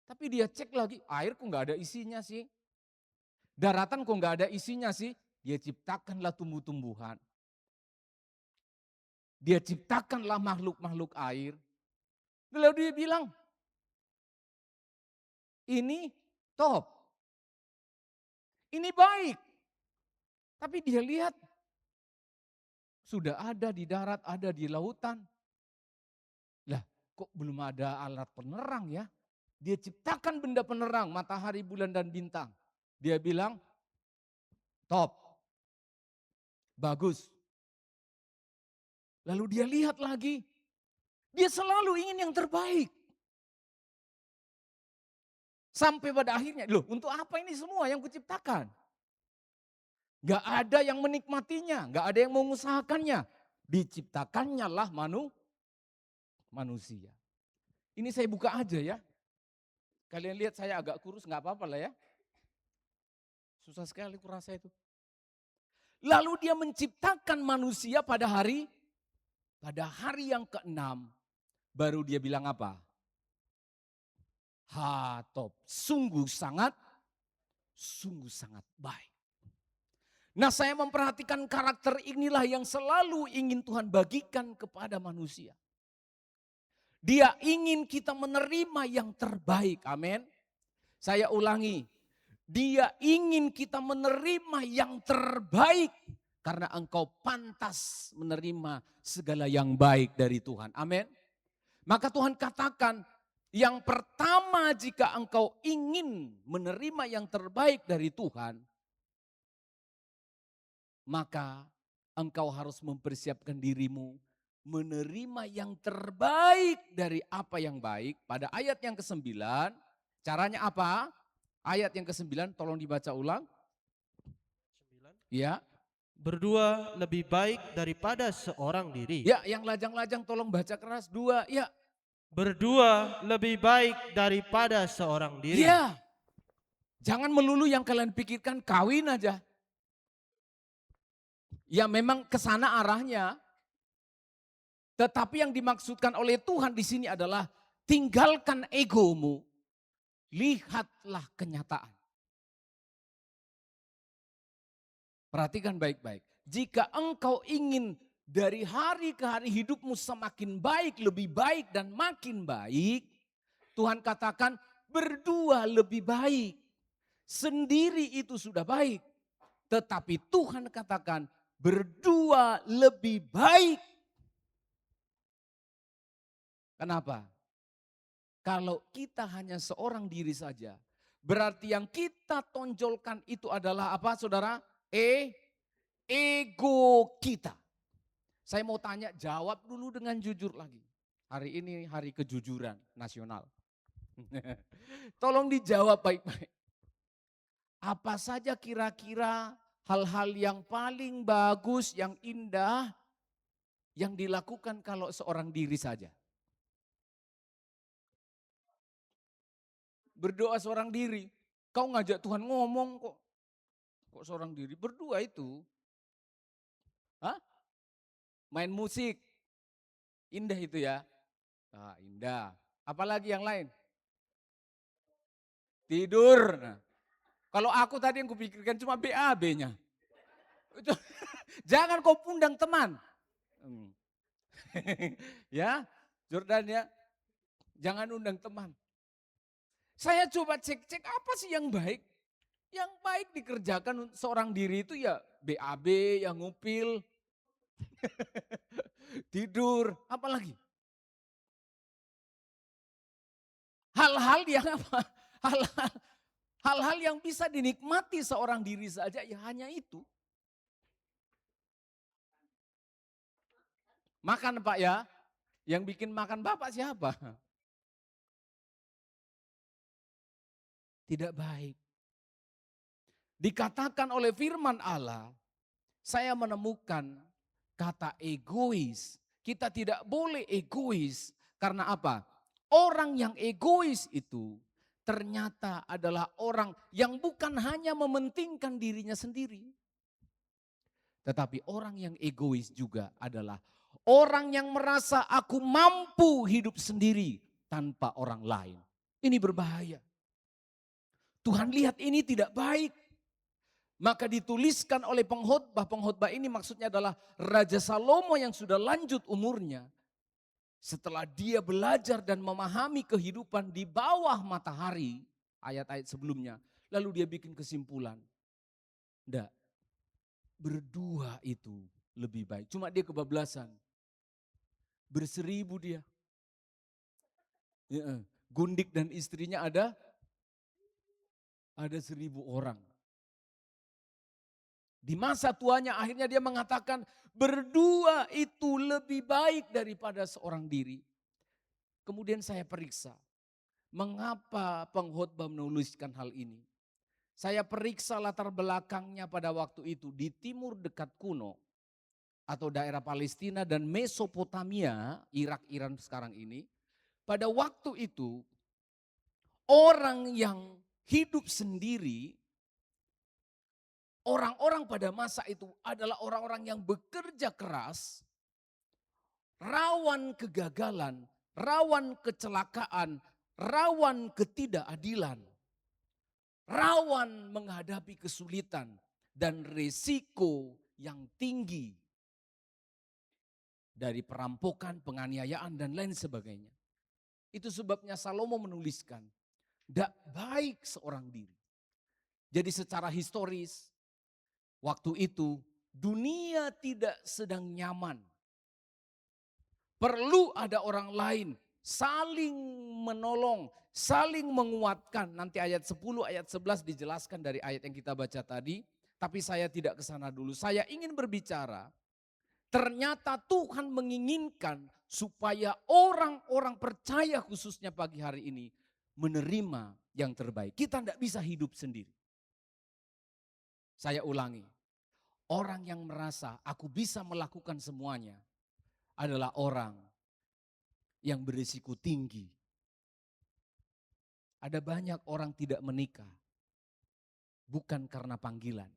Tapi dia cek lagi, air kok nggak ada isinya sih. Daratan kok nggak ada isinya sih. Dia ciptakanlah tumbuh-tumbuhan. Dia ciptakanlah makhluk-makhluk air. Lalu dia bilang, ini top. Ini baik. Tapi dia lihat, sudah ada di darat, ada di lautan. Lah kok belum ada alat penerang ya? Dia ciptakan benda penerang, matahari, bulan, dan bintang. Dia bilang, top. Bagus. Lalu dia lihat lagi, dia selalu ingin yang terbaik. Sampai pada akhirnya, loh untuk apa ini semua yang kuciptakan? Gak ada yang menikmatinya, gak ada yang mengusahakannya. Diciptakannya lah manusia. Ini saya buka aja ya. Kalian lihat saya agak kurus, gak apa-apa lah ya. Susah sekali kurasa itu. Lalu dia menciptakan manusia pada hari yang ke-6. Baru dia bilang apa? Ha-top, sungguh sangat baik. Nah saya memperhatikan karakter inilah yang selalu ingin Tuhan bagikan kepada manusia. Dia ingin kita menerima yang terbaik, amin. Saya ulangi, Dia ingin kita menerima yang terbaik karena engkau pantas menerima segala yang baik dari Tuhan. Amin. Maka Tuhan katakan, yang pertama jika engkau ingin menerima yang terbaik dari Tuhan, maka engkau harus mempersiapkan dirimu menerima yang terbaik dari apa yang baik. Pada ayat yang ke-9, caranya apa? Ayat yang ke-9 tolong dibaca ulang. 9. Ya. Berdua lebih baik daripada seorang diri. Ya, yang lajang-lajang tolong baca keras. 2, ya. Berdua lebih baik daripada seorang diri. Ya. Jangan melulu yang kalian pikirkan kawin aja. Ya memang ke sana arahnya. Tetapi yang dimaksudkan oleh Tuhan di sini adalah tinggalkan egomu. Lihatlah kenyataan. Perhatikan baik-baik. Jika engkau ingin dari hari ke hari hidupmu semakin baik, lebih baik dan makin baik, Tuhan katakan berdua lebih baik. Sendiri itu sudah baik. Tetapi Tuhan katakan berdua lebih baik. Kenapa? Kalau kita hanya seorang diri saja, berarti yang kita tonjolkan itu adalah apa saudara? Ego kita. Saya mau tanya, jawab dulu dengan jujur lagi. Hari ini hari kejujuran nasional. Tolong dijawab baik-baik. Apa saja kira-kira hal-hal yang paling bagus, yang indah, yang dilakukan kalau seorang diri saja? Berdoa seorang diri. Kau ngajak Tuhan ngomong kok. Kok seorang diri? Berdua itu. Hah? Main musik. Indah itu ya. Ah, indah. Apalagi yang lain? Tidur. Nah, kalau aku tadi yang kupikirkan cuma BAB-nya. Jangan kau undang teman. Ya, Jordan ya. Jangan undang teman. Saya coba cek apa sih yang baik. Yang baik dikerjakan seorang diri itu ya BAB, yang ngupil, tidur, apalagi. Hal-hal yang apa? Hal-hal yang bisa dinikmati seorang diri saja ya hanya itu. Makan Pak ya, yang bikin makan Bapak siapa? Tidak baik. Dikatakan oleh firman Allah, saya menemukan kata egois. Kita tidak boleh egois karena apa? Orang yang egois itu ternyata adalah orang yang bukan hanya mementingkan dirinya sendiri. Tetapi orang yang egois juga adalah orang yang merasa aku mampu hidup sendiri tanpa orang lain. Ini berbahaya. Tuhan lihat ini tidak baik. Maka dituliskan oleh pengkhotbah ini maksudnya adalah Raja Salomo yang sudah lanjut umurnya. Setelah dia belajar dan memahami kehidupan di bawah matahari, ayat-ayat sebelumnya. Lalu dia bikin kesimpulan. Enggak, berdua itu lebih baik. Cuma dia kebablasan. Berseribu dia. Ya, Gundik dan istrinya ada 1.000 orang. Di masa tuanya akhirnya dia mengatakan berdua itu lebih baik daripada seorang diri. Kemudian saya periksa mengapa pengkhotbah menuliskan hal ini. Saya periksa latar belakangnya pada waktu itu di timur dekat kuno atau daerah Palestina dan Mesopotamia, Irak, Iran sekarang ini. Pada waktu itu orang yang hidup sendiri, orang-orang pada masa itu adalah orang-orang yang bekerja keras, rawan kegagalan, rawan kecelakaan, rawan ketidakadilan, rawan menghadapi kesulitan dan risiko yang tinggi dari perampokan, penganiayaan dan lain sebagainya. Itu sebabnya Salomo menuliskan, tidak baik seorang diri. Jadi secara historis, waktu itu dunia tidak sedang nyaman. Perlu ada orang lain saling menolong, saling menguatkan. Nanti ayat 10, ayat 11 dijelaskan dari ayat yang kita baca tadi. Tapi saya tidak ke sana dulu. Saya ingin berbicara, ternyata Tuhan menginginkan supaya orang-orang percaya khususnya pagi hari ini menerima yang terbaik. Kita tidak bisa hidup sendiri. Saya ulangi, orang yang merasa aku bisa melakukan semuanya adalah orang yang berisiko tinggi. Ada banyak orang tidak menikah bukan karena panggilan.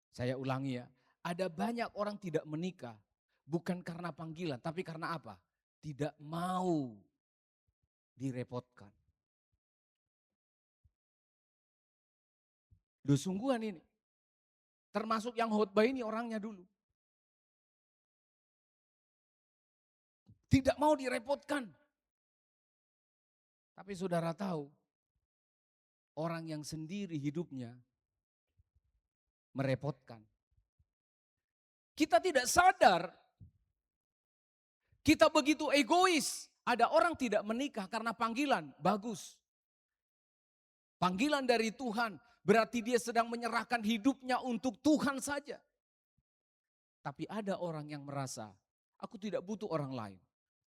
Saya ulangi ya, ada banyak orang tidak menikah bukan karena panggilan, tapi karena apa? Tidak mau direpotkan. Loh sungguhan ini. Termasuk yang khotbah ini orangnya dulu. Tidak mau direpotkan. Tapi saudara tahu, orang yang sendiri hidupnya merepotkan. Kita tidak sadar, kita begitu egois. Ada orang tidak menikah karena panggilan, bagus. Panggilan dari Tuhan, berarti dia sedang menyerahkan hidupnya untuk Tuhan saja. Tapi ada orang yang merasa, aku tidak butuh orang lain.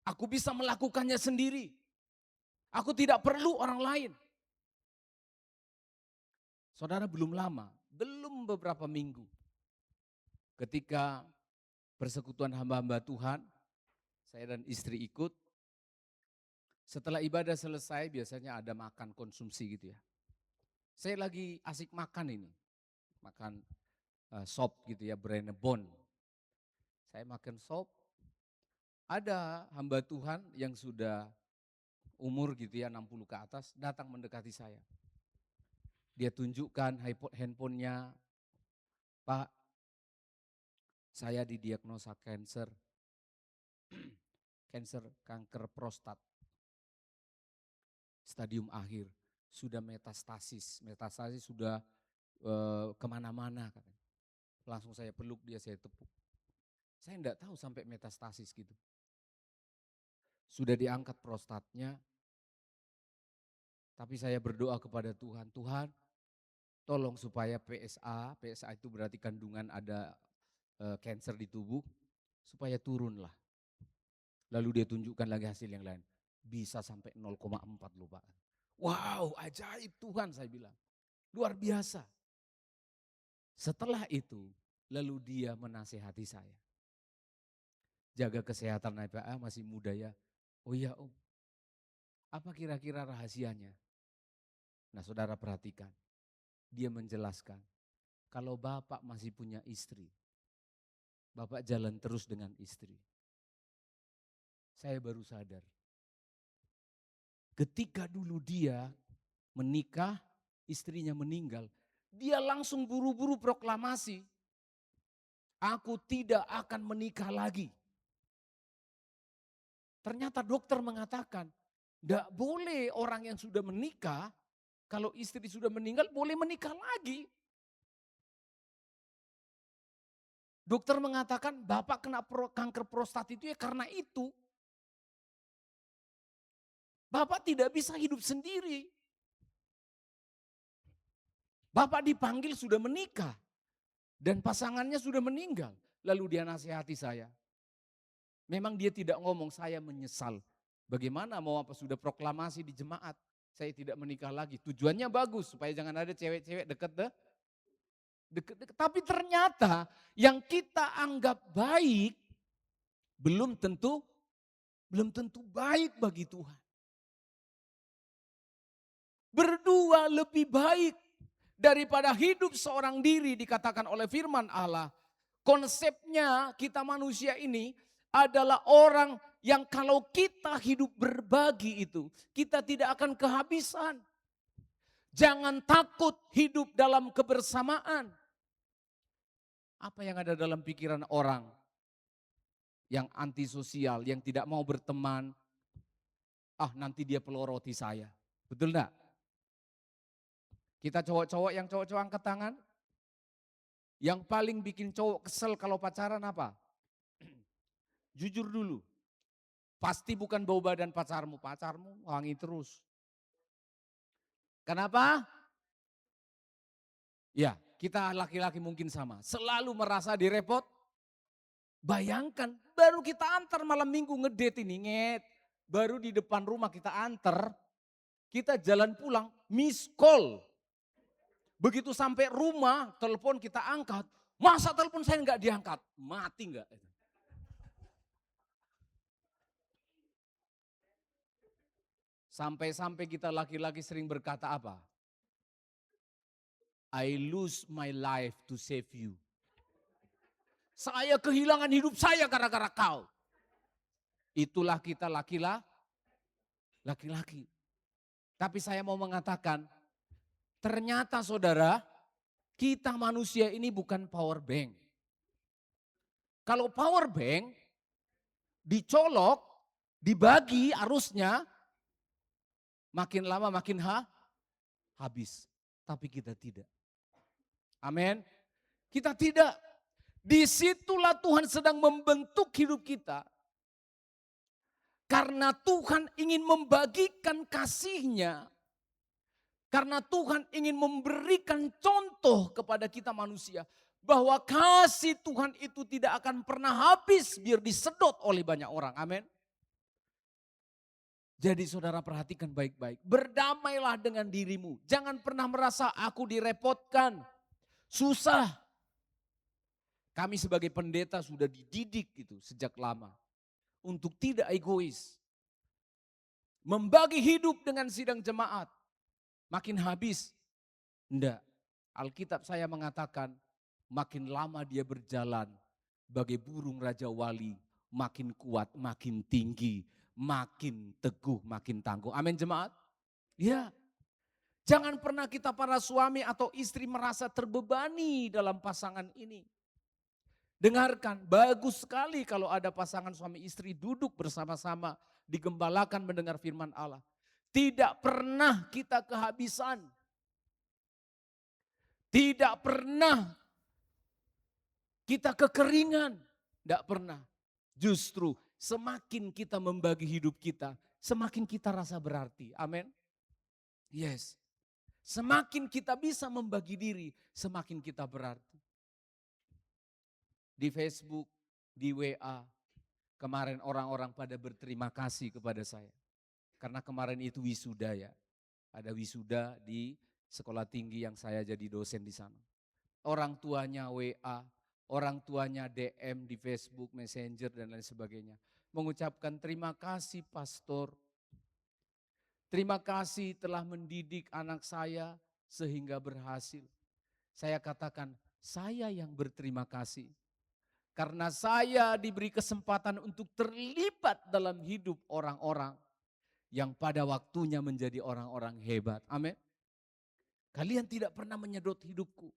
Aku bisa melakukannya sendiri. Aku tidak perlu orang lain. Saudara, belum lama, belum beberapa minggu, ketika persekutuan hamba-hamba Tuhan, saya dan istri ikut. Setelah ibadah selesai biasanya ada makan konsumsi gitu ya. Saya lagi asik makan ini, makan sop gitu ya, Brenebon. Saya makan sop, ada hamba Tuhan yang sudah umur gitu ya 60 ke atas datang mendekati saya. Dia tunjukkan handphonenya, Pak, saya didiagnosa kanker kanker prostat. Stadium akhir, sudah metastasis sudah kemana-mana. Langsung saya peluk dia, saya tepuk. Saya enggak tahu sampai metastasis gitu. Sudah diangkat prostatnya, tapi saya berdoa kepada Tuhan, Tuhan tolong supaya PSA itu berarti kandungan ada kanker di tubuh, supaya turunlah. Lalu dia tunjukkan lagi hasil yang lain, bisa sampai 0,4 loh Pak. Wow, ajaib Tuhan saya bilang, luar biasa. Setelah itu, lalu dia menasehati saya. Jaga kesehatan Pak, masih muda ya. Oh iya Om, apa kira-kira rahasianya? Nah saudara perhatikan, dia menjelaskan, kalau Bapak masih punya istri, Bapak jalan terus dengan istri. Saya baru sadar, ketika dulu dia menikah, istrinya meninggal, dia langsung buru-buru proklamasi, aku tidak akan menikah lagi. Ternyata dokter mengatakan, tidak boleh orang yang sudah menikah, kalau istri sudah meninggal boleh menikah lagi. Dokter mengatakan Bapak kena kanker prostat itu ya karena itu. Bapak tidak bisa hidup sendiri. Bapak dipanggil sudah menikah dan pasangannya sudah meninggal. Lalu dia nasihati saya. Memang dia tidak ngomong, saya menyesal. Bagaimana mau apa sudah proklamasi di jemaat, saya tidak menikah lagi. Tujuannya bagus supaya jangan ada cewek-cewek deket. Tapi ternyata yang kita anggap baik belum tentu baik bagi Tuhan. Berdua lebih baik daripada hidup seorang diri, dikatakan oleh firman Allah. Konsepnya kita manusia ini adalah orang yang kalau kita hidup berbagi itu, kita tidak akan kehabisan. Jangan takut hidup dalam kebersamaan. Apa yang ada dalam pikiran orang yang antisosial, yang tidak mau berteman, nanti dia peloroti saya. Betul enggak? Kita cowok-cowok, yang cowok-cowok angkat tangan. Yang paling bikin cowok kesel kalau pacaran apa? Jujur dulu. Pasti bukan bau badan pacarmu, pacarmu wangi terus. Kenapa? Ya, kita laki-laki mungkin sama. Selalu merasa direpot. Bayangkan, baru kita antar malam minggu ngedate ini, baru di depan rumah kita antar, kita jalan pulang, miss call. Begitu sampai rumah, telepon kita angkat. Masa telepon saya nggak diangkat? Mati nggak? Sampai-sampai kita laki-laki sering berkata apa? I lose my life to save you. Saya kehilangan hidup saya gara-gara kau. Itulah kita laki-laki. Tapi saya mau mengatakan, ternyata saudara, kita manusia ini bukan power bank. Kalau power bank, dicolok, dibagi arusnya, makin lama makin habis. Tapi kita tidak. Amin. Kita tidak. Disitulah Tuhan sedang membentuk hidup kita. Karena Tuhan ingin membagikan kasih-Nya. Karena Tuhan ingin memberikan contoh kepada kita manusia. Bahwa kasih Tuhan itu tidak akan pernah habis biar disedot oleh banyak orang. Amin. Jadi saudara perhatikan baik-baik. Berdamailah dengan dirimu. Jangan pernah merasa aku direpotkan. Susah. Kami sebagai pendeta sudah dididik itu sejak lama. Untuk tidak egois. Membagi hidup dengan sidang jemaat. Makin habis. Enggak. Alkitab saya mengatakan makin lama dia berjalan. Bagai burung Raja Wali. Makin kuat, makin tinggi. Makin teguh, makin tangguh. Amin jemaat. Ya. Jangan pernah kita para suami atau istri merasa terbebani dalam pasangan ini. Dengarkan, bagus sekali kalau ada pasangan suami istri duduk bersama-sama, digembalakan mendengar firman Allah. Tidak pernah kita kehabisan. Tidak pernah kita kekeringan. Tidak pernah. Justru semakin kita membagi hidup kita, semakin kita rasa berarti. Amin. Yes. Semakin kita bisa membagi diri, semakin kita berarti. Di Facebook, di WA, kemarin orang-orang pada berterima kasih kepada saya. Karena kemarin itu wisuda ya. Ada wisuda di sekolah tinggi yang saya jadi dosen di sana. Orang tuanya WA, orang tuanya DM di Facebook, Messenger dan lain sebagainya. Mengucapkan terima kasih pastor. Terima kasih telah mendidik anak saya sehingga berhasil. Saya katakan, saya yang berterima kasih. Karena saya diberi kesempatan untuk terlibat dalam hidup orang-orang yang pada waktunya menjadi orang-orang hebat. Amin. Kalian tidak pernah menyedot hidupku.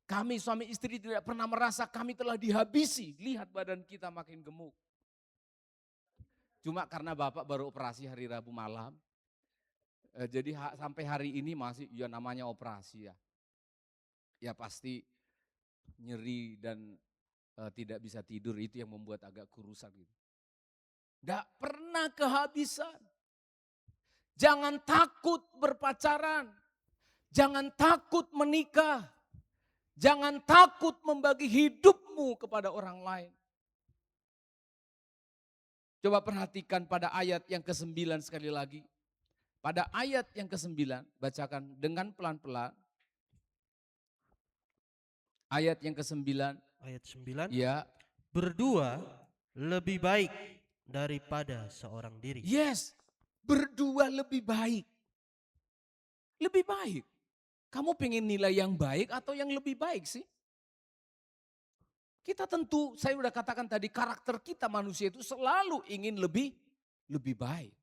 Kami suami istri tidak pernah merasa kami telah dihabisi. Lihat badan kita makin gemuk. Cuma karena Bapak baru operasi hari Rabu malam. Jadi sampai hari ini masih ya namanya operasi ya. Ya pasti nyeri dan tidak bisa tidur, itu yang membuat agak kurusan gitu. Tidak pernah kehabisan. Jangan takut berpacaran. Jangan takut menikah. Jangan takut membagi hidupmu kepada orang lain. Coba perhatikan pada ayat yang ke-9 sekali lagi. Pada ayat yang ke-9, bacakan dengan pelan-pelan. Ayat yang ke-9. Ayat 9. Ya. Berdua lebih baik daripada seorang diri. Yes, berdua lebih baik. Lebih baik. Kamu pengen nilai yang baik atau yang lebih baik sih? Kita tentu, saya udah katakan tadi, karakter kita manusia itu selalu ingin lebih baik.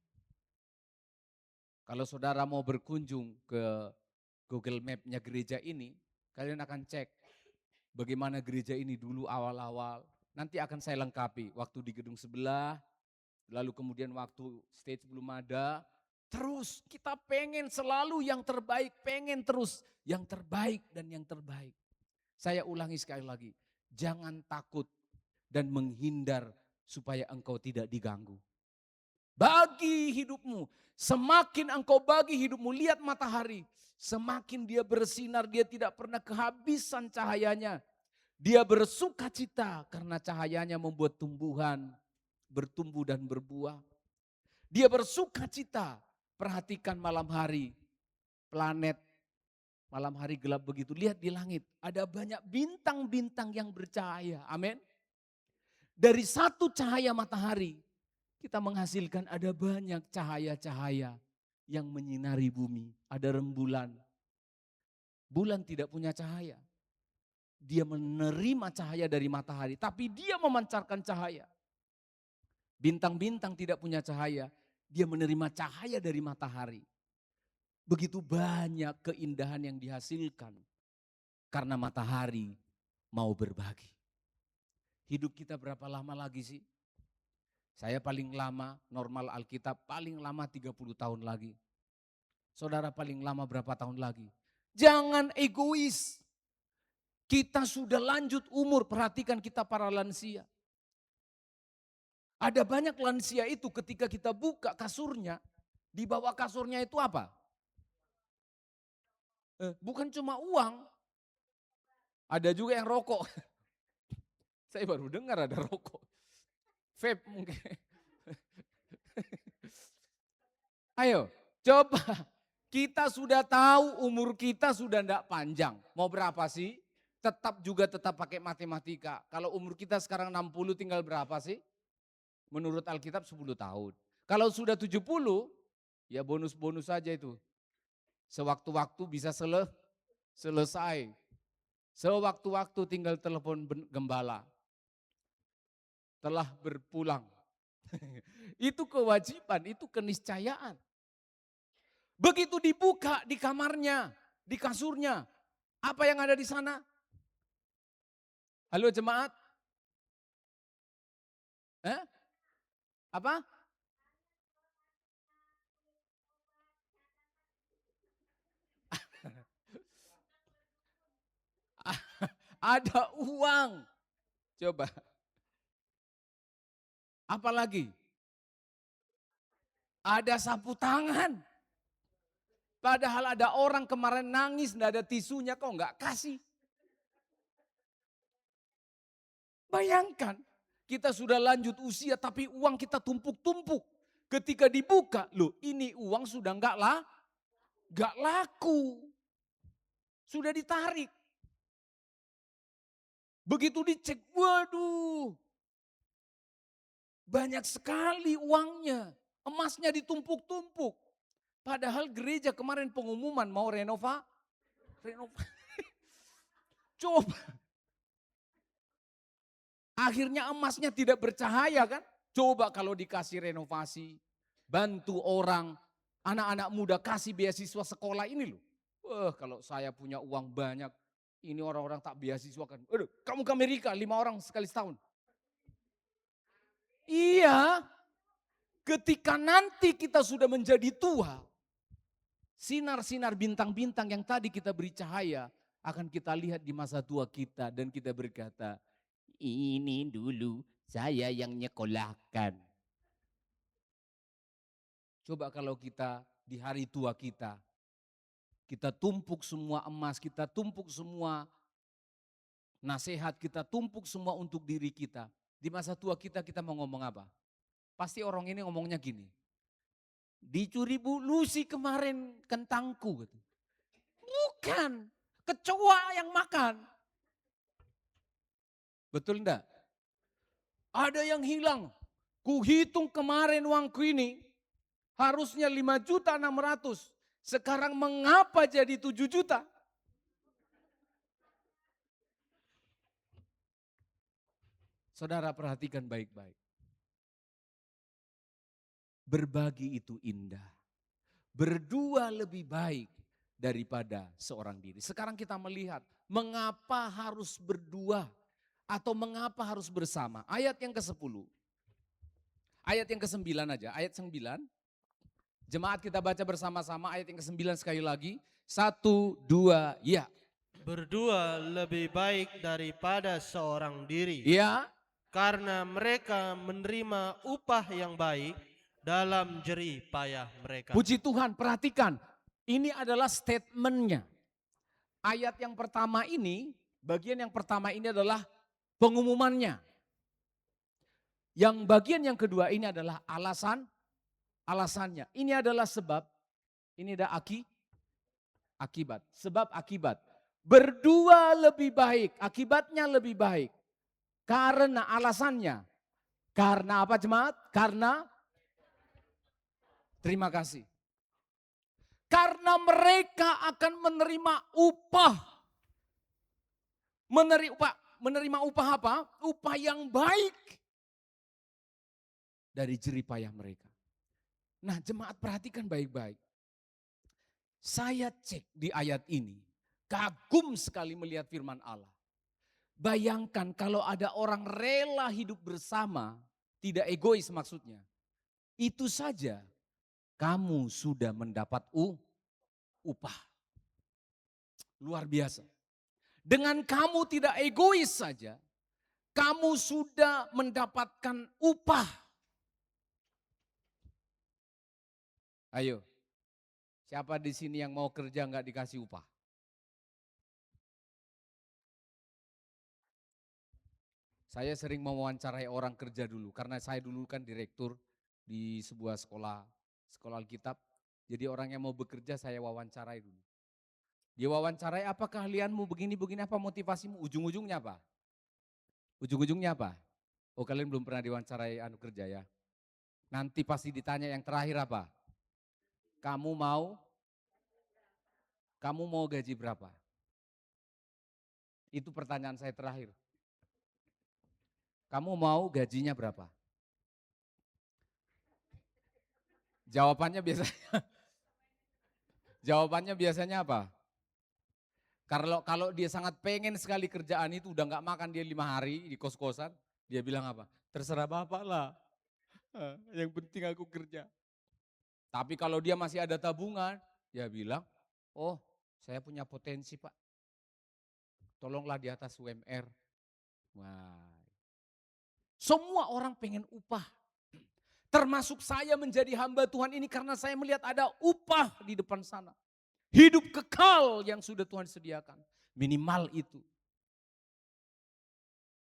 Kalau saudara mau berkunjung ke Google Map-nya gereja ini, kalian akan cek bagaimana gereja ini dulu awal-awal. Nanti akan saya lengkapi waktu di gedung sebelah, lalu kemudian waktu stage belum ada, Terus kita pengen selalu yang terbaik, pengen terus yang terbaik dan yang terbaik. Saya ulangi sekali lagi, jangan takut dan menghindar supaya engkau tidak diganggu. Bagi hidupmu, semakin engkau bagi hidupmu, lihat matahari, semakin dia bersinar, dia tidak pernah kehabisan cahayanya. Dia bersuka cita karena cahayanya membuat tumbuhan bertumbuh dan berbuah. Dia bersuka cita, perhatikan malam hari, planet, malam hari gelap begitu, lihat di langit, ada banyak bintang-bintang yang bercahaya, amin. Dari satu cahaya matahari, kita menghasilkan ada banyak cahaya-cahaya yang menyinari bumi. Ada rembulan. Bulan tidak punya cahaya. Dia menerima cahaya dari matahari, tapi dia memancarkan cahaya. Bintang-bintang tidak punya cahaya, dia menerima cahaya dari matahari. Begitu banyak keindahan yang dihasilkan karena matahari mau berbagi. Hidup kita berapa lama lagi sih? Saya paling lama, normal Alkitab paling lama 30 tahun lagi. Saudara paling lama berapa tahun lagi? Jangan egois. Kita sudah lanjut umur, perhatikan kita para lansia. Ada banyak lansia itu ketika kita buka kasurnya, di bawah kasurnya itu apa? Bukan cuma uang, ada juga yang rokok. Saya baru dengar ada rokok. Vape mungkin. Ayo, coba. Kita sudah tahu umur kita sudah tidak panjang. Mau berapa sih? Tetap pakai matematika. Kalau umur kita sekarang 60 tinggal berapa sih? Menurut Alkitab 10 tahun. Kalau sudah 70, ya bonus-bonus saja itu. Sewaktu-waktu bisa selesai. Sewaktu-waktu tinggal telepon gembala. Telah berpulang. Itu kewajiban, itu keniscayaan. Begitu dibuka di kamarnya, di kasurnya, apa yang ada di sana? Halo jemaat? Apa? Ada uang. Coba. Apalagi? Ada sapu tangan. Padahal ada orang kemarin nangis, enggak ada tisunya, kok enggak kasih. Bayangkan, kita sudah lanjut usia tapi uang kita tumpuk-tumpuk. Ketika dibuka, loh ini uang sudah enggak laku. Sudah ditarik. Begitu dicek, waduh. Banyak sekali uangnya. Emasnya ditumpuk-tumpuk. Padahal gereja kemarin pengumuman mau renovasi. Coba. Akhirnya emasnya tidak bercahaya kan? Coba kalau dikasih renovasi, bantu orang, anak-anak muda kasih beasiswa sekolah ini loh. Wah kalau saya punya uang banyak, ini orang-orang tak beasiswa kan. Aduh, kamu ke Amerika 5 orang sekali setahun. Iya, ketika nanti kita sudah menjadi tua, sinar-sinar bintang-bintang yang tadi kita beri cahaya, akan kita lihat di masa tua kita dan kita berkata, ini dulu saya yang nyekolahkan. Coba kalau kita di hari tua kita tumpuk semua emas, kita tumpuk semua nasihat, kita tumpuk semua untuk diri kita. Di masa tua kita mau ngomong apa? Pasti orang ini ngomongnya gini. Dicuri Bu Lucy kemarin kentangku. Gitu. Bukan, kecoa yang makan. Betul enggak? Ada yang hilang. Kuhitung kemarin uangku ini harusnya 5.600.000. Sekarang mengapa jadi 7 juta? Saudara perhatikan baik-baik. Berbagi itu indah. Berdua lebih baik daripada seorang diri. Sekarang kita melihat mengapa harus berdua atau mengapa harus bersama. Ayat yang ke-10. Ayat yang ke-9 aja, ayat 9. Jemaat kita baca bersama-sama ayat yang ke-9 sekali lagi. 1, 2, ya. Berdua lebih baik daripada seorang diri, Ya, karena mereka menerima upah yang baik dalam jerih payah mereka. puji Tuhan, perhatikan. Ini adalah statementnya. Ayat yang pertama ini, bagian yang pertama ini adalah pengumumannya. Yang bagian yang kedua ini adalah alasannya. Ini adalah sebab, ini ada akibat. Sebab akibat. Berdua lebih baik, akibatnya lebih baik. Karena alasannya. Karena apa jemaat? Karena, terima kasih. Karena mereka akan menerima upah. Menerima upah apa? Upah yang baik. Dari jerih payah mereka. Nah jemaat perhatikan baik-baik. Saya cek di ayat ini, kagum sekali melihat firman Allah. Bayangkan kalau ada orang rela hidup bersama, tidak egois maksudnya. Itu saja kamu sudah mendapat upah. Luar biasa. Dengan kamu tidak egois saja, kamu sudah mendapatkan upah. Ayo, siapa di sini yang mau kerja nggak dikasih upah? Saya sering mewawancarai orang kerja dulu, karena saya dulu kan direktur di sebuah sekolah Alkitab. Jadi orang yang mau bekerja saya wawancarai dulu. Dia wawancarai, apa keahlianmu begini-begini, apa motivasimu, ujung-ujungnya apa? Ujung-ujungnya apa? Oh kalian belum pernah diwawancarai kerja ya? Nanti pasti ditanya yang terakhir apa? Kamu mau gaji berapa? Itu pertanyaan saya terakhir. Kamu mau gajinya berapa? Jawabannya biasanya apa? Kalau dia sangat pengen sekali kerjaan itu, udah nggak makan dia 5 hari di kos-kosan, dia bilang apa? Terserah Bapak lah, yang penting aku kerja. Tapi kalau dia masih ada tabungan, dia bilang, oh saya punya potensi Pak, tolonglah di atas UMR. Wah. Semua orang pengen upah. Termasuk saya menjadi hamba Tuhan ini karena saya melihat ada upah di depan sana. Hidup kekal yang sudah Tuhan sediakan. Minimal itu.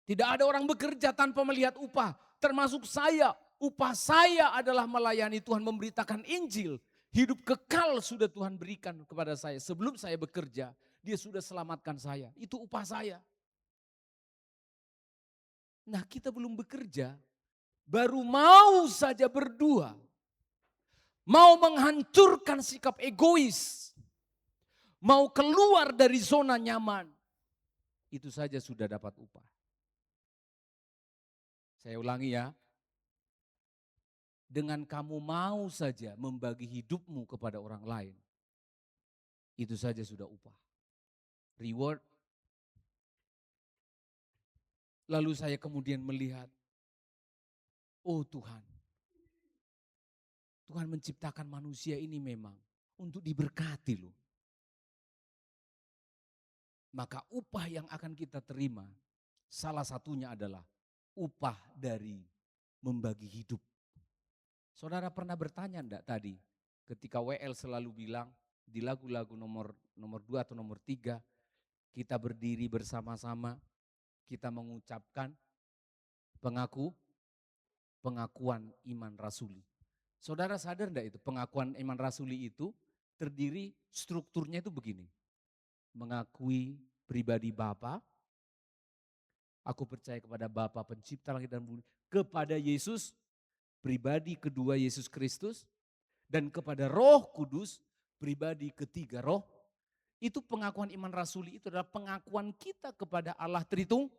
Tidak ada orang bekerja tanpa melihat upah. Termasuk saya. Upah saya adalah melayani Tuhan, memberitakan Injil. Hidup kekal sudah Tuhan berikan kepada saya. Sebelum saya bekerja, dia sudah selamatkan saya. Itu upah saya. Nah kita belum bekerja, baru mau saja berdua. Mau menghancurkan sikap egois. Mau keluar dari zona nyaman. Itu saja sudah dapat upah. Saya ulangi ya. Dengan kamu mau saja membagi hidupmu kepada orang lain. Itu saja sudah upah. Reward. Lalu saya kemudian melihat, oh Tuhan, Tuhan menciptakan manusia ini memang untuk diberkati loh. Maka upah yang akan kita terima, salah satunya adalah upah dari membagi hidup. Saudara pernah bertanya enggak tadi, ketika WL selalu bilang di lagu-lagu nomor 2 atau nomor 3, kita berdiri bersama-sama, kita mengucapkan pengakuan iman rasuli. Saudara sadar enggak itu pengakuan iman rasuli itu terdiri strukturnya itu begini. Mengakui pribadi Bapa, aku percaya kepada Bapa pencipta langit dan bumi, kepada Yesus, pribadi kedua Yesus Kristus, dan kepada Roh Kudus, pribadi ketiga Roh. Itu pengakuan iman rasuli, itu adalah pengakuan kita kepada Allah Tritunggal.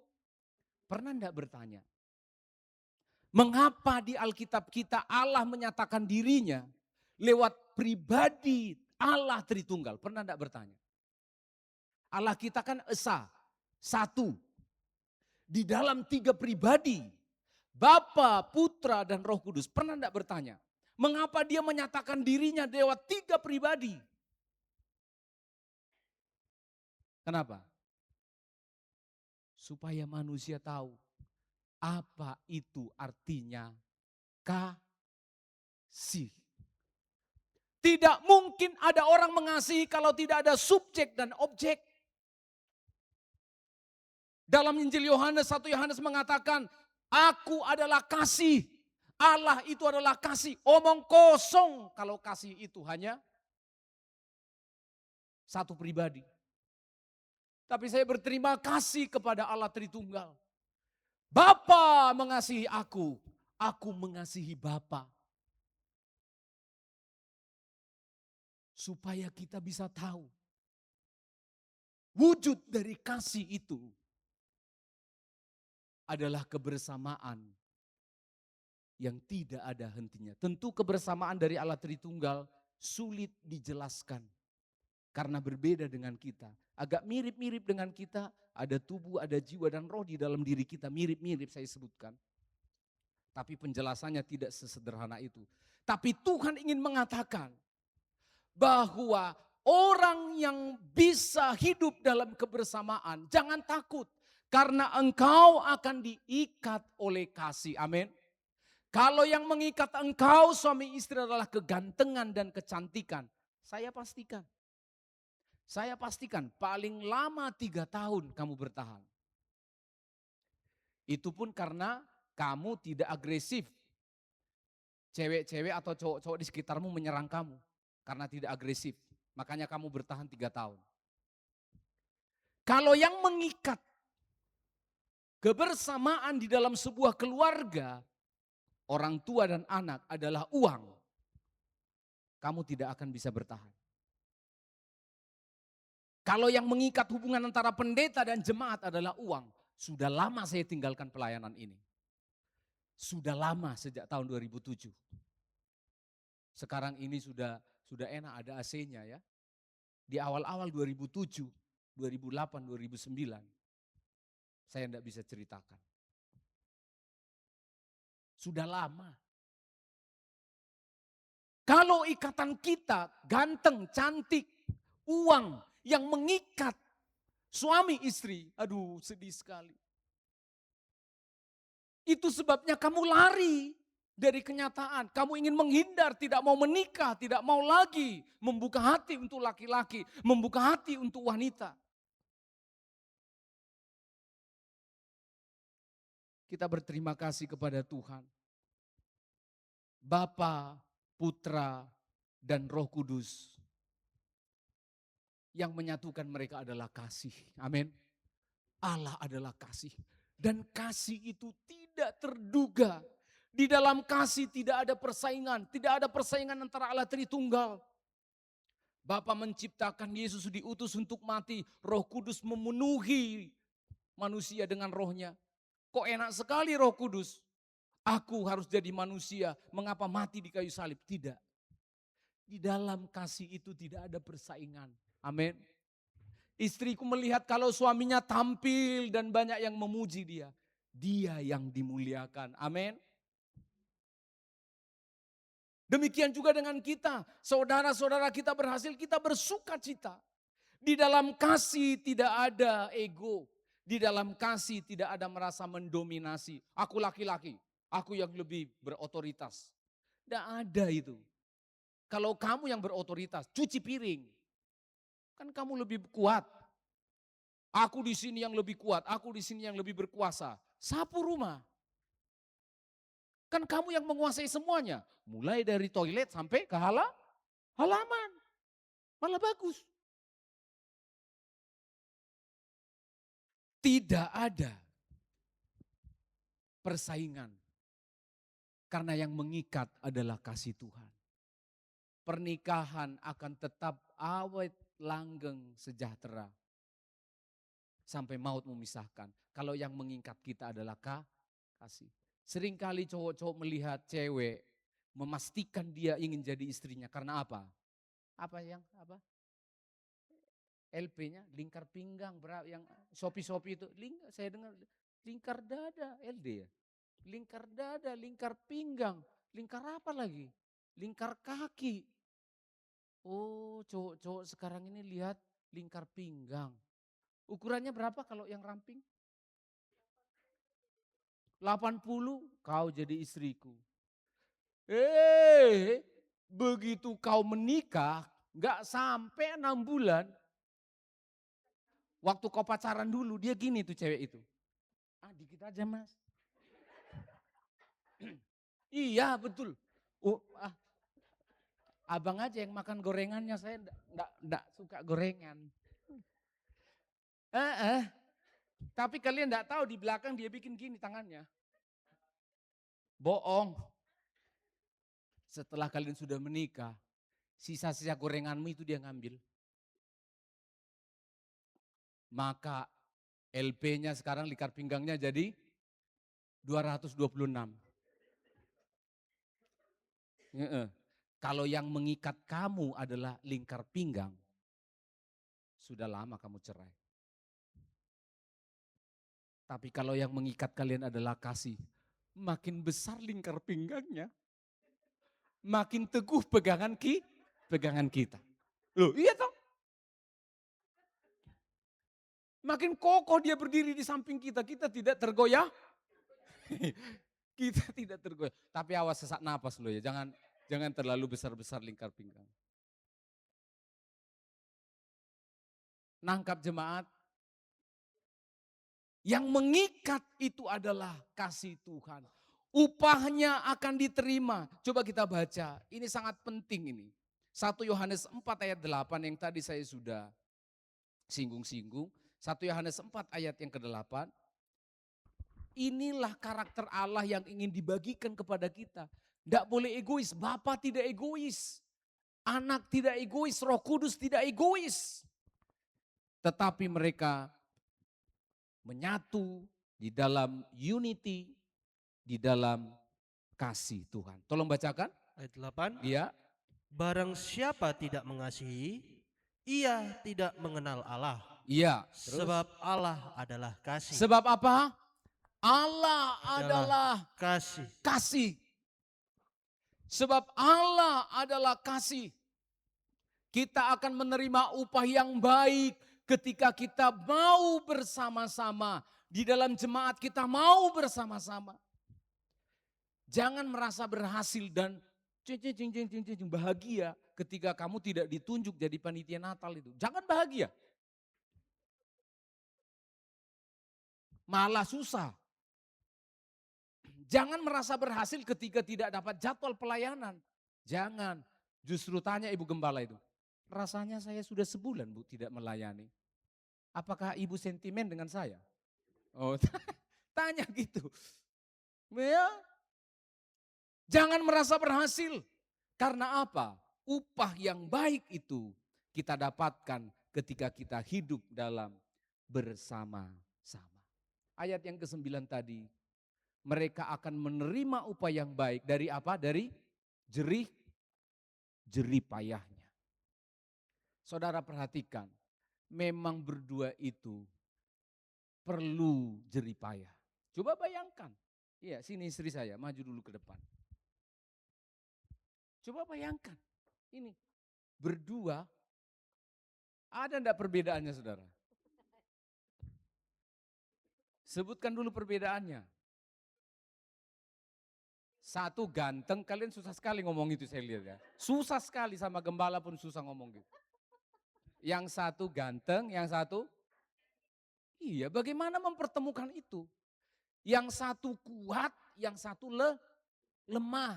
Pernah enggak bertanya, mengapa di Alkitab kita Allah menyatakan dirinya lewat pribadi Allah Tritunggal? Pernah enggak bertanya? Allah kita kan esa, satu. Di dalam 3 pribadi, Bapa, Putra, dan Roh Kudus. Pernah enggak bertanya, Mengapa dia menyatakan dirinya lewat 3 pribadi? Kenapa? Supaya manusia tahu apa itu artinya kasih. Tidak mungkin ada orang mengasihi kalau tidak ada subjek dan objek. Dalam Injil Yohanes, 1 Yohanes mengatakan, aku adalah kasih. Allah itu adalah kasih. Omong kosong kalau kasih itu hanya satu pribadi. Tapi saya berterima kasih kepada Allah Tritunggal. Bapa mengasihi aku mengasihi Bapa. Supaya kita bisa tahu wujud dari kasih itu adalah kebersamaan yang tidak ada hentinya. Tentu kebersamaan dari Allah Tritunggal sulit dijelaskan. Karena berbeda dengan kita. Agak mirip-mirip dengan kita, ada tubuh, ada jiwa dan roh di dalam diri kita. Mirip-mirip saya sebutkan. Tapi penjelasannya tidak sesederhana itu. Tapi Tuhan ingin mengatakan bahwa orang yang bisa hidup dalam kebersamaan, jangan takut. Karena engkau akan diikat oleh kasih. Amin. Kalau yang mengikat engkau suami istri adalah kegantengan dan kecantikan. Saya pastikan paling lama 3 tahun kamu bertahan. Itu pun karena kamu tidak agresif. Cewek-cewek atau cowok-cowok di sekitarmu menyerang kamu. Karena tidak agresif. Makanya kamu bertahan 3 tahun. Kalau yang mengikat kebersamaan di dalam sebuah keluarga, orang tua dan anak adalah uang. Kamu tidak akan bisa bertahan. Kalau yang mengikat hubungan antara pendeta dan jemaat adalah uang. Sudah lama saya tinggalkan pelayanan ini. Sudah lama sejak tahun 2007. Sekarang ini sudah enak ada AC-nya ya. Di awal-awal 2007, 2008, 2009. Saya tidak bisa ceritakan. Sudah lama. Kalau ikatan kita ganteng, cantik, uang yang mengikat suami istri, aduh sedih sekali. Itu sebabnya kamu lari dari kenyataan. Kamu ingin menghindar, tidak mau menikah, tidak mau lagi membuka hati untuk laki-laki, membuka hati untuk wanita. Kita berterima kasih kepada Tuhan. Bapa, Putra, dan Roh Kudus. Yang menyatukan mereka adalah kasih. Amin. Allah adalah kasih. Dan kasih itu tidak terduga. Di dalam kasih tidak ada persaingan. Tidak ada persaingan antara Allah Tritunggal. Bapa menciptakan Yesus diutus untuk mati. Roh Kudus memenuhi manusia dengan rohnya. Kok enak sekali Roh Kudus. Aku harus jadi manusia. Mengapa mati di kayu salib? Tidak. Di dalam kasih itu tidak ada persaingan. Amin. Istriku melihat kalau suaminya tampil dan banyak yang memuji dia. Dia yang dimuliakan. Amin. Demikian juga dengan kita. Saudara-saudara kita berhasil, kita bersuka cita. Di dalam kasih tidak ada ego. Di dalam kasih tidak ada merasa mendominasi. Aku laki-laki, aku yang lebih berotoritas. Tidak ada itu. Kalau kamu yang berotoritas, cuci piring. Kan kamu lebih kuat. Aku di sini yang lebih kuat, aku di sini yang lebih berkuasa. Sapu rumah. Kan kamu yang menguasai semuanya. Mulai dari toilet sampai ke halaman. Malah bagus. Tidak ada persaingan. Karena yang mengikat adalah kasih Tuhan. Pernikahan akan tetap awet, langgeng, sejahtera. Sampai maut memisahkan. Kalau yang mengikat kita adalah kasih. Seringkali cowok-cowok melihat cewek, memastikan dia ingin jadi istrinya. Karena apa? Apa? LP-nya, lingkar pinggang, yang Shopee itu. Saya dengar, lingkar dada, LD ya. Lingkar dada, lingkar pinggang, lingkar apa lagi? lingkar kaki. Oh, cowok-cowok sekarang ini lihat lingkar pinggang. Ukurannya berapa kalau yang ramping? 80, kau jadi istriku. Begitu kau menikah, gak sampai 6 bulan. Waktu kau pacaran dulu, dia gini tuh cewek itu. Dikit aja mas. Iya betul. Abang aja yang makan gorengannya, saya enggak suka gorengan. Tapi kalian enggak tahu di belakang dia bikin gini tangannya. Bohong. Setelah kalian sudah menikah, sisa-sisa gorenganmu itu dia ngambil. Maka LP-nya sekarang lingkar pinggangnya jadi 226. Kalau yang mengikat kamu adalah lingkar pinggang, sudah lama kamu cerai. Tapi kalau yang mengikat kalian adalah kasih, makin besar lingkar pinggangnya, makin teguh pegangan kita. Loh iya toh? Makin kokoh dia berdiri di samping kita, kita tidak tergoyah. Kita tidak tergoyah. Tapi awas sesak napas loh ya, jangan terlalu besar-besar lingkar pinggang. Nangkap jemaat, yang mengikat itu adalah kasih Tuhan. Upahnya akan diterima. Coba kita baca, ini sangat penting ini. 1 Yohanes 4 ayat 8 yang tadi saya sudah singgung-singgung. 1 Yohanes 4 ayat yang ke-8. Inilah karakter Allah yang ingin dibagikan kepada kita. Tidak boleh egois, Bapa tidak egois. Anak tidak egois, Roh Kudus tidak egois. Tetapi mereka menyatu di dalam unity, di dalam kasih Tuhan. Tolong bacakan. Ayat 8. Iya. Barang siapa tidak mengasihi, ia tidak mengenal Allah. Iya. Terus. Sebab Allah adalah kasih. Sebab apa? Allah adalah kasih. Kasih. Sebab Allah adalah kasih. Kita akan menerima upah yang baik ketika kita mau bersama-sama. Di dalam jemaat kita mau bersama-sama. Jangan merasa berhasil dan bahagia ketika kamu tidak ditunjuk jadi panitia Natal itu. Jangan bahagia. Malah susah. Jangan merasa berhasil ketika tidak dapat jadwal pelayanan. Jangan. Justru tanya Ibu Gembala itu. Rasanya saya sudah sebulan Bu tidak melayani. Apakah Ibu sentimen dengan saya? Oh, tanya gitu. Ya. Jangan merasa berhasil. Karena apa? Upah yang baik itu kita dapatkan ketika kita hidup dalam bersama-sama. Ayat yang ke-9 tadi. Mereka akan menerima upah yang baik dari apa? Dari jerih payahnya. Saudara perhatikan, memang berdua itu perlu jerih payah. Coba bayangkan. Iya, sini istri saya, maju dulu ke depan. Coba bayangkan, ini berdua, ada enggak perbedaannya saudara? Sebutkan dulu perbedaannya. Satu ganteng, kalian susah sekali ngomong itu saya lihat ya. Susah sekali, sama gembala pun susah ngomong gitu. Yang satu ganteng, yang satu, iya bagaimana mempertemukan itu? Yang satu kuat, yang satu lemah.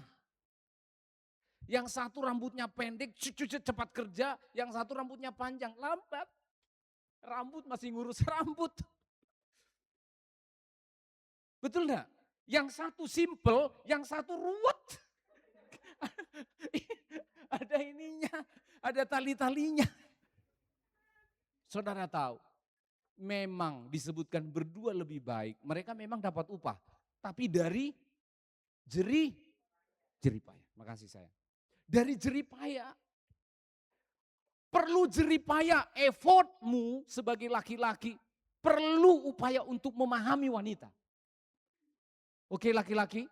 Yang satu rambutnya pendek, cepat kerja, yang satu rambutnya panjang, lambat. Rambut masih ngurus rambut. Betul enggak? Yang satu simple, yang satu ruwet. Ada ininya, ada tali-talinya. Saudara tahu, memang disebutkan berdua lebih baik. Mereka memang dapat upah, tapi dari jerih payah. Makasih saya. Dari jerih payah. Perlu jerih payah, effortmu sebagai laki-laki perlu upaya untuk memahami wanita. Oke laki-laki,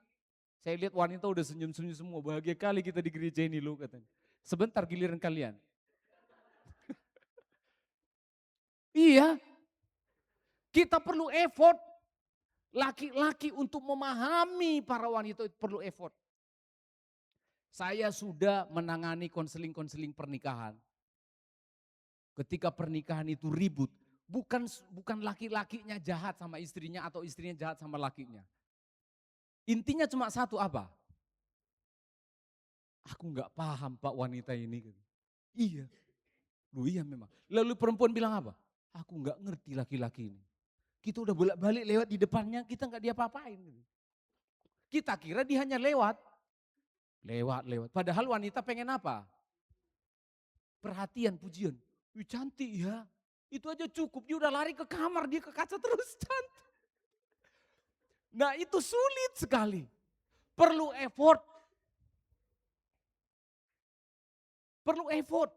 Saya lihat wanita udah senyum-senyum semua, bahagia kali kita di gereja ini loh katanya. Sebentar giliran kalian. Iya, kita perlu effort. Laki-laki untuk memahami para wanita itu perlu effort. Saya sudah menangani konseling-konseling pernikahan. Ketika pernikahan itu ribut, bukan laki-lakinya jahat sama istrinya atau istrinya jahat sama lakinya. Intinya cuma satu apa? Aku nggak paham Pak wanita ini. Iya, lu iya memang. Lalu perempuan bilang apa? Aku nggak ngerti laki-laki ini. Kita udah bolak-balik lewat di depannya, kita nggak diapa-apain. Kita kira dia hanya lewat. Lewat. Padahal wanita pengen apa? Perhatian, pujian. Wih cantik ya. Itu aja cukup, dia udah lari ke kamar, dia ke kaca terus cantik. Nah itu sulit sekali. Perlu effort. Perlu effort.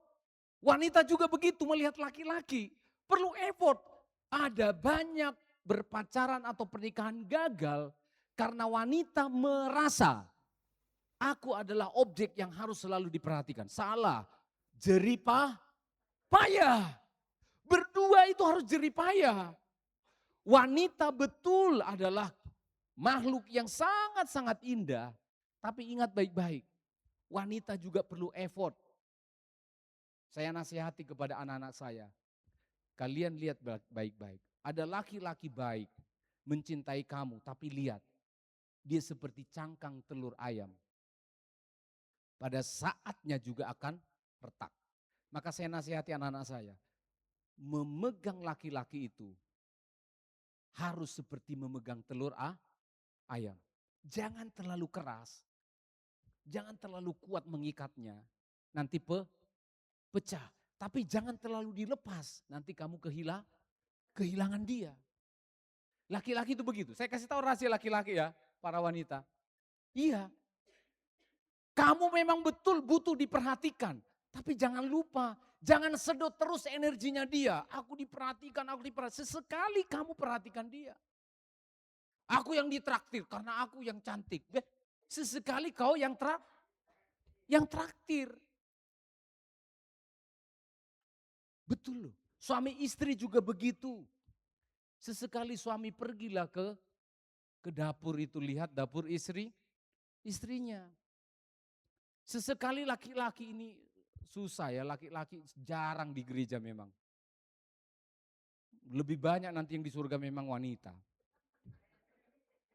Wanita juga begitu melihat laki-laki. Perlu effort. Ada banyak berpacaran atau pernikahan gagal karena wanita merasa aku adalah objek yang harus selalu diperhatikan. Salah, jeripah, payah. Berdua itu harus jeripayah. Wanita betul adalah makhluk yang sangat-sangat indah. Tapi ingat baik-baik, wanita juga perlu effort. Saya nasihati kepada anak-anak saya. Kalian lihat baik-baik. Ada laki-laki baik mencintai kamu, tapi lihat. Dia seperti cangkang telur ayam. Pada saatnya juga akan retak. Maka saya nasihati anak-anak saya. Memegang laki-laki itu harus seperti memegang telur ayam. Jangan terlalu keras. Jangan terlalu kuat mengikatnya. Nanti pecah. Tapi jangan terlalu dilepas, nanti kamu kehilangan dia. Laki-laki itu begitu. Saya kasih tahu rahasia laki-laki ya, para wanita. Iya. Kamu memang betul butuh diperhatikan. Tapi jangan lupa, jangan sedot terus energinya dia. Aku diperhatikan. Sesekali kamu perhatikan dia. Aku yang ditraktir karena aku yang cantik. Sesekali kau yang traktir. Betul loh, suami istri juga begitu. Sesekali suami pergilah ke dapur itu, lihat dapur istrinya. Sesekali laki-laki ini susah ya, laki-laki jarang di gereja memang. Lebih banyak nanti yang di surga memang wanita.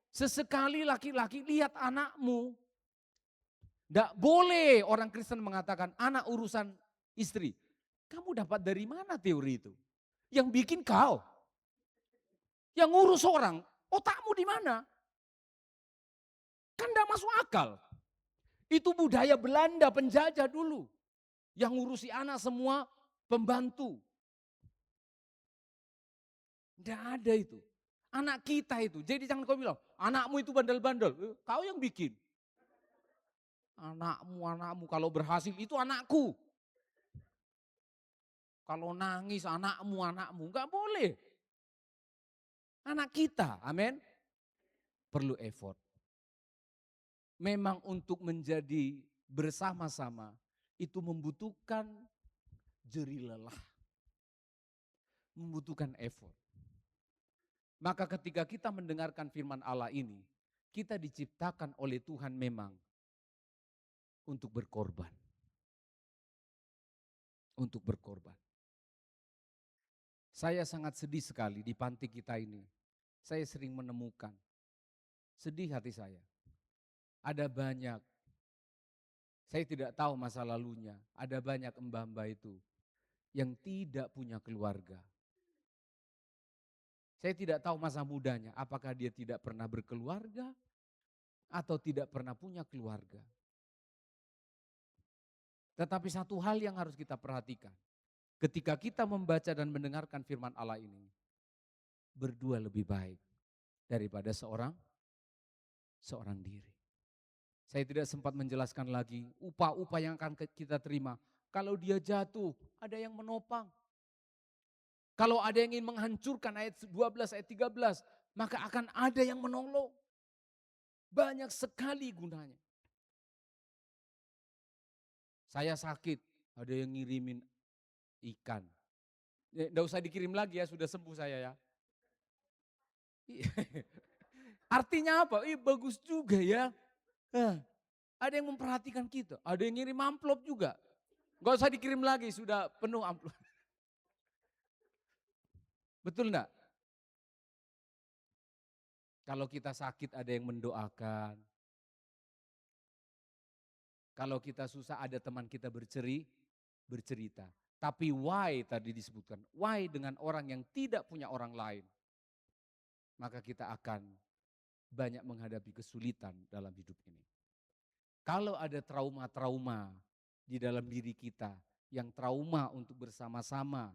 Sesekali laki-laki lihat anakmu. Tidak boleh orang Kristen mengatakan anak urusan istri. Kamu dapat dari mana teori itu? Yang bikin kau. Yang ngurus orang, otakmu di mana? Kan tidak masuk akal. Itu budaya Belanda penjajah dulu. Yang ngurusi anak semua pembantu. Tidak ada itu. Anak kita itu. Jadi jangan kau bilang, anakmu itu bandel-bandel. Kau yang bikin. Anakmu kalau berhasil itu anakku. Kalau nangis anakmu, enggak boleh. Anak kita, amin. Perlu effort. Memang untuk menjadi bersama-sama itu membutuhkan jerih lelah. Membutuhkan effort. Maka ketika kita mendengarkan firman Allah ini, kita diciptakan oleh Tuhan memang untuk berkorban. Untuk berkorban. Saya sangat sedih sekali di panti kita ini. Saya sering menemukan, sedih hati saya. Ada banyak, saya tidak tahu masa lalunya, ada banyak mbah-mbah itu yang tidak punya keluarga. Saya tidak tahu masa mudanya, apakah dia tidak pernah berkeluarga atau tidak pernah punya keluarga. Tetapi satu hal yang harus kita perhatikan. Ketika kita membaca dan mendengarkan firman Allah ini, berdua lebih baik daripada seorang diri. Saya tidak sempat menjelaskan lagi upah-upah yang akan kita terima. Kalau dia jatuh, ada yang menopang. Kalau ada yang ingin menghancurkan ayat 12, ayat 13, maka akan ada yang menolong. Banyak sekali gunanya. Saya sakit, ada yang ngirimin ikan. Nggak usah dikirim lagi ya, sudah sembuh saya ya. Artinya apa? Bagus juga ya. Ada yang memperhatikan kita, ada yang ngirim amplop juga. Nggak usah dikirim lagi, sudah penuh amplop. Betul enggak? Kalau kita sakit ada yang mendoakan. Kalau kita susah ada teman kita bercerita. Tapi why tadi disebutkan, why dengan orang yang tidak punya orang lain. Maka kita akan banyak menghadapi kesulitan dalam hidup ini. Kalau ada trauma-trauma di dalam diri kita, yang trauma untuk bersama-sama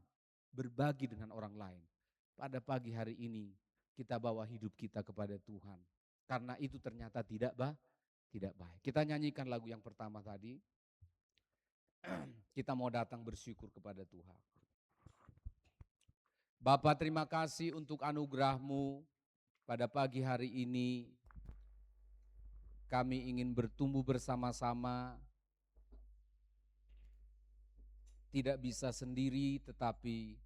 berbagi dengan orang lain. Pada pagi hari ini kita bawa hidup kita kepada Tuhan. Karena itu ternyata tidak baik. Kita nyanyikan lagu yang pertama tadi. Kita mau datang bersyukur kepada Tuhan. Bapa, terima kasih untuk anugerah-Mu pada pagi hari ini. Kami ingin bertumbuh bersama-sama. Tidak bisa sendiri tetapi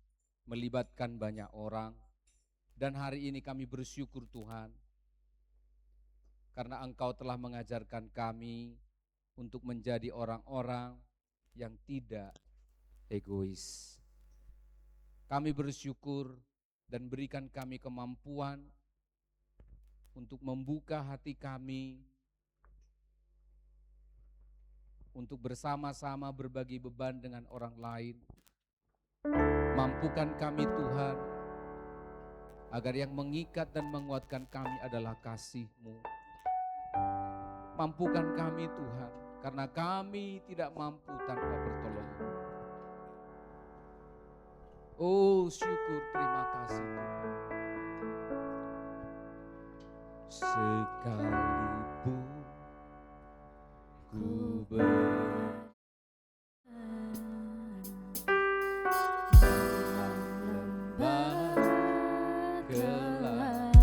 melibatkan banyak orang. Dan hari ini kami bersyukur Tuhan. Karena Engkau telah mengajarkan kami untuk menjadi orang-orang yang tidak egois. Kami bersyukur dan berikan kami kemampuan untuk membuka hati kami, untuk bersama-sama berbagi beban dengan orang lain. Mampukan kami Tuhan, agar yang mengikat dan menguatkan kami adalah kasih-Mu. Mampukan kami Tuhan, karena kami tidak mampu tanpa pertolongan. Oh syukur, terima kasih Tuhan. Sekalipun ku lembah gelap,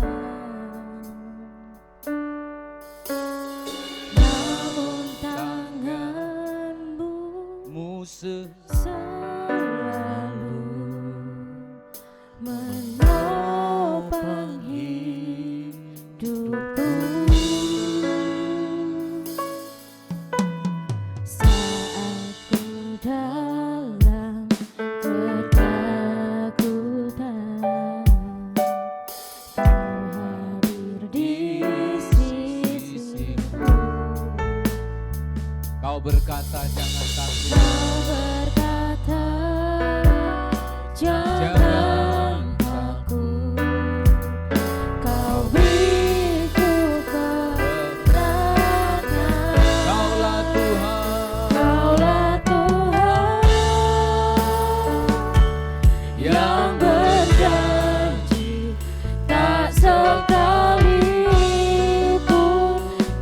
Namun tangan-Mu selalu menopang hidupku. Saat ku dalam ketakutan, Kau hadir di sisiku. Kau berkata jangan takut, Kau berkata, jangan takut. Kau beriku keterangan. Kaulah Tuhan Kaulah Tuhan yang berjanji, tak sekalipun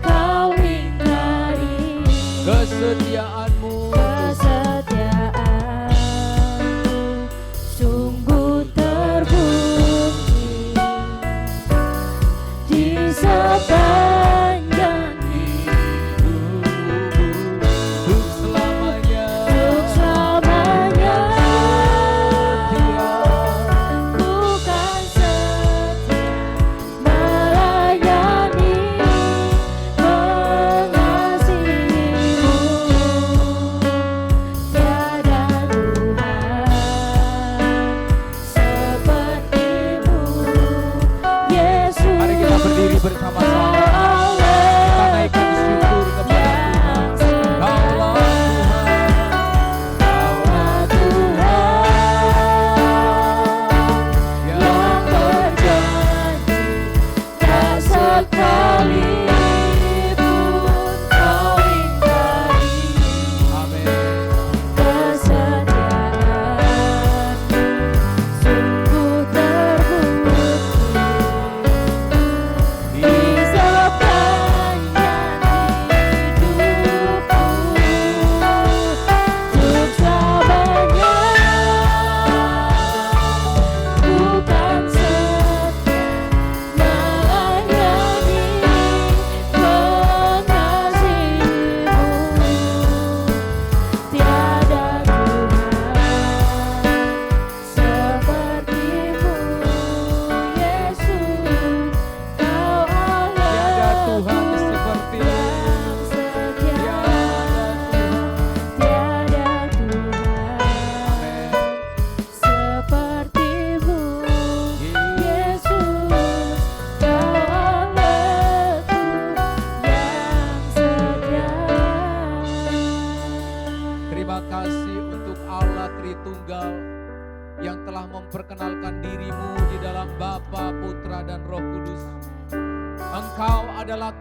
Kau ingkari kesetiaan-Mu. kesetiaan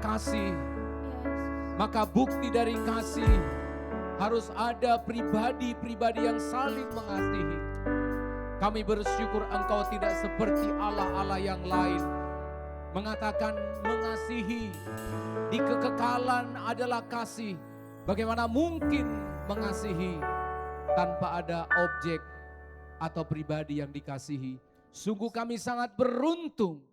kasih, Yes. maka bukti dari kasih harus ada pribadi-pribadi yang saling mengasihi. Kami bersyukur Engkau tidak seperti Allah-Allah yang lain, mengatakan mengasihi, di kekekalan adalah kasih. Bagaimana mungkin mengasihi tanpa ada objek atau pribadi yang dikasihi? Sungguh kami sangat beruntung.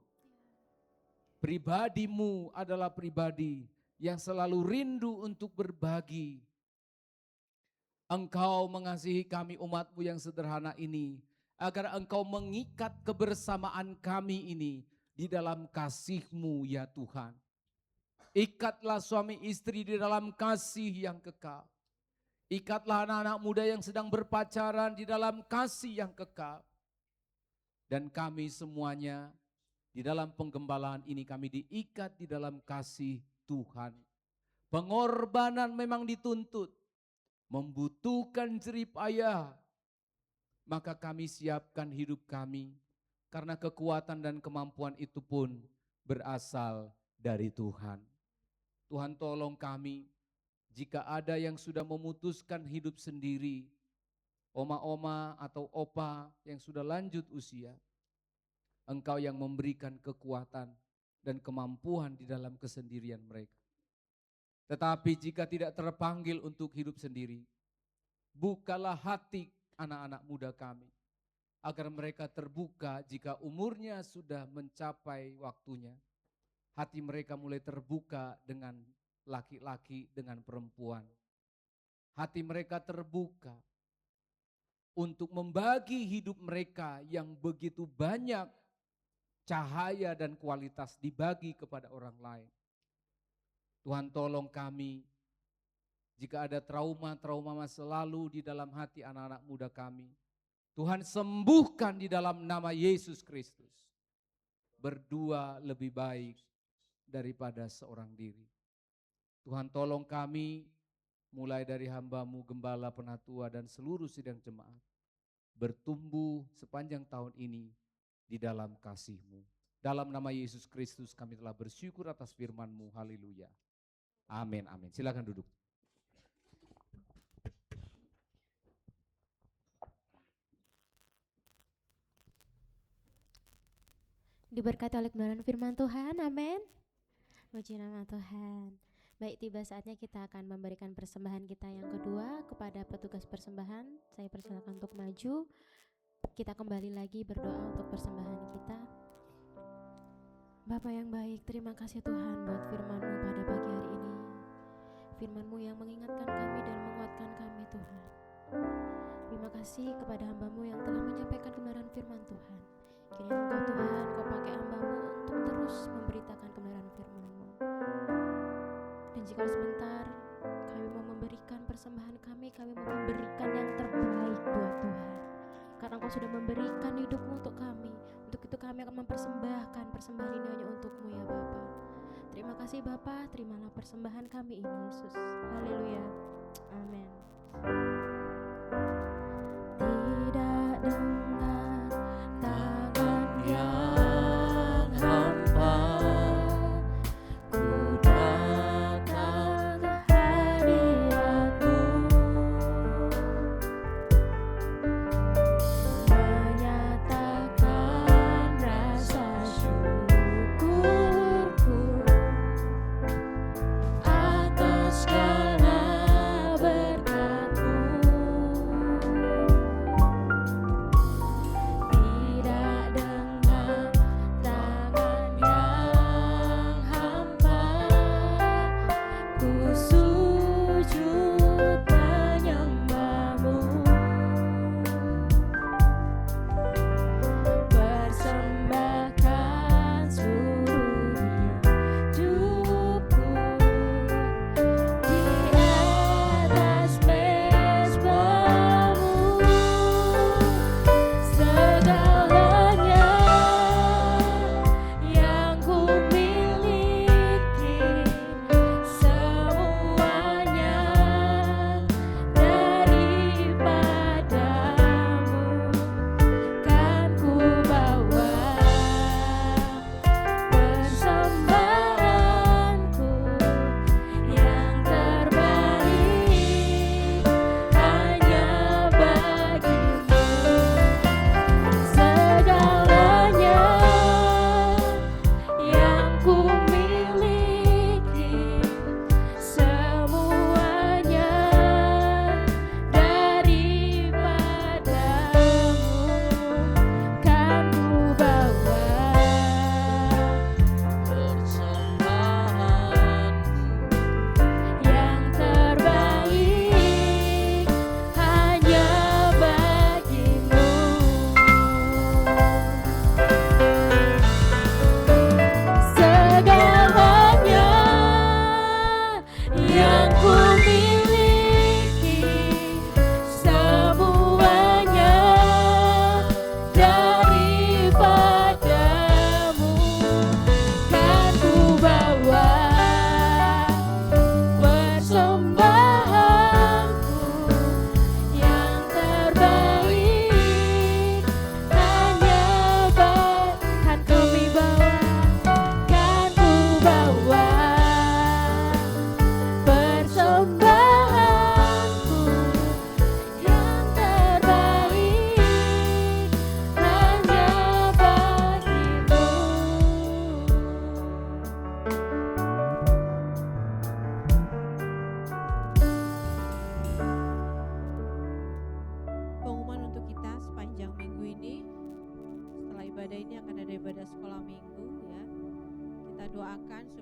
Pribadimu adalah pribadi yang selalu rindu untuk berbagi. Engkau mengasihi kami umat-Mu yang sederhana ini, agar Engkau mengikat kebersamaan kami ini di dalam kasih-Mu ya Tuhan. Ikatlah suami istri di dalam kasih yang kekal. Ikatlah anak-anak muda yang sedang berpacaran di dalam kasih yang kekal. Dan kami semuanya di dalam penggembalaan ini kami diikat di dalam kasih Tuhan. Pengorbanan memang dituntut, membutuhkan jerih payah. Maka kami siapkan hidup kami, karena kekuatan dan kemampuan itu pun berasal dari Tuhan. Tuhan tolong kami, jika ada yang sudah memutuskan hidup sendiri, oma-oma atau opa yang sudah lanjut usia, Engkau yang memberikan kekuatan dan kemampuan di dalam kesendirian mereka. Tetapi jika tidak terpanggil untuk hidup sendiri, bukalah hati anak-anak muda kami, agar mereka terbuka jika umurnya sudah mencapai waktunya. Hati mereka mulai terbuka dengan laki-laki, dengan perempuan. Hati mereka terbuka untuk membagi hidup mereka yang begitu banyak cahaya dan kualitas dibagi kepada orang lain. Tuhan tolong kami, jika ada trauma-trauma masa lalu di dalam hati anak-anak muda kami, Tuhan sembuhkan di dalam nama Yesus Kristus. Berdua lebih baik daripada seorang diri. Tuhan tolong kami, mulai dari hamba-Mu, gembala, penatua, dan seluruh sidang jemaat, bertumbuh sepanjang tahun ini di dalam kasih-Mu. Dalam nama Yesus Kristus kami telah bersyukur atas firman-Mu. Haleluya. Amin, amin. Silakan duduk. Diberkati oleh kebenaran firman Tuhan, amin. Puji nama Tuhan. Baik, tiba saatnya kita akan memberikan persembahan kita yang kedua kepada petugas persembahan. Saya persilakan untuk maju. Kita kembali lagi berdoa untuk persembahan kita. Bapa yang baik, terima kasih Tuhan buat firman-Mu pada pagi hari ini. Firman-Mu yang mengingatkan kami dan menguatkan kami Tuhan. Terima kasih kepada hamba-Mu yang telah menyampaikan kebenaran firman Tuhan. Kiranya Engkau Tuhan, Kau pakai hamba-Mu untuk terus memberitakan kebenaran firman-Mu. Dan jika sebentar kami mau memberikan persembahan kami mau memberikan yang terbaik buat Tuhan. Karena Engkau sudah memberikan hidup-Mu untuk kami. Untuk itu kami akan mempersembahkan persembahan ini hanya untuk-Mu ya Bapa. Terima kasih Bapa, terimalah persembahan kami ini Yesus. Haleluya. Amin. Tidak dengan tangan yang hampa, ku datang ke hadirat-Mu, menyatakan rasa syukurku atas segala berkat-Mu.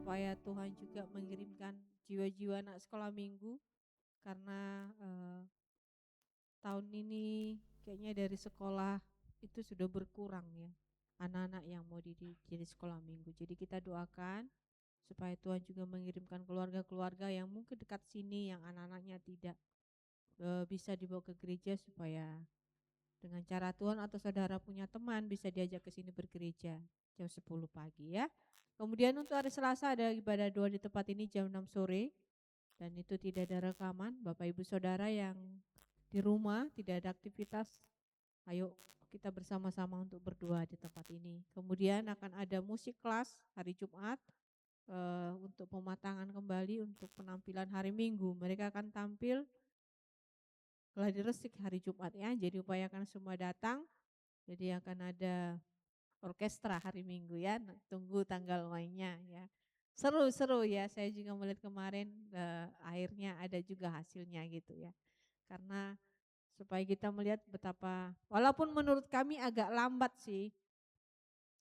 supaya Tuhan juga mengirimkan jiwa-jiwa anak sekolah minggu, karena tahun ini kayaknya dari sekolah itu sudah berkurang ya anak-anak yang mau jadi sekolah minggu. Jadi kita doakan supaya Tuhan juga mengirimkan keluarga-keluarga yang mungkin dekat sini yang anak-anaknya tidak bisa dibawa ke gereja, supaya dengan cara Tuhan atau saudara punya teman bisa diajak ke sini bergereja jam 10 pagi ya. Kemudian untuk hari Selasa ada ibadah doa di tempat ini jam 6 sore dan itu tidak ada rekaman. Bapak Ibu Saudara yang di rumah tidak ada aktivitas, ayo kita bersama-sama untuk berdoa di tempat ini. Kemudian akan ada musik kelas hari Jumat untuk pematangan kembali untuk penampilan hari Minggu. Mereka akan tampil gladi resik hari Jumat ya, jadi upayakan semua datang. Jadi akan ada orkestra hari Minggu ya, tunggu tanggal mainnya ya. Seru-seru ya, saya juga melihat kemarin akhirnya ada juga hasilnya gitu ya. Karena supaya kita melihat betapa, walaupun menurut kami agak lambat sih,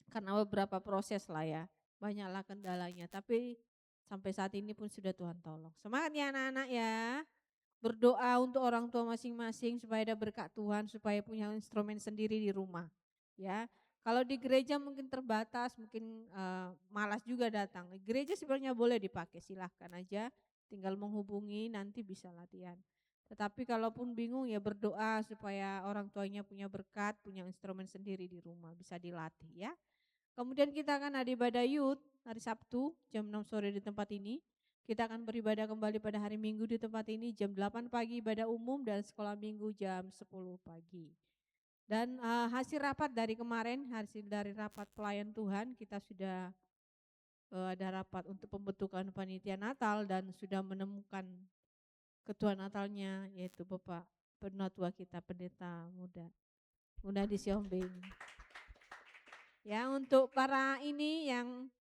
karena beberapa proses lah ya, banyaklah kendalanya, tapi sampai saat ini pun sudah Tuhan tolong. Semangat ya anak-anak ya. Berdoa untuk orang tua masing-masing supaya ada berkat Tuhan, supaya punya instrumen sendiri di rumah. Ya, kalau di gereja mungkin terbatas, mungkin malas juga datang. Gereja sebenarnya boleh dipakai, silahkan aja, tinggal menghubungi nanti bisa latihan. Tetapi kalaupun bingung ya berdoa supaya orang tuanya punya berkat, punya instrumen sendiri di rumah, bisa dilatih ya. Kemudian kita akan ada ibadah youth hari Sabtu jam 6 sore di tempat ini. Kita akan beribadah kembali pada hari Minggu di tempat ini jam 8 pagi ibadah umum dan sekolah minggu jam 10 pagi. Dan hasil rapat dari kemarin, hasil dari rapat pelayan Tuhan, kita sudah ada rapat untuk pembentukan panitia Natal dan sudah menemukan ketua Natalnya, yaitu Bapak Penatua kita, pendeta muda di Siombing. Ya, untuk para ini yang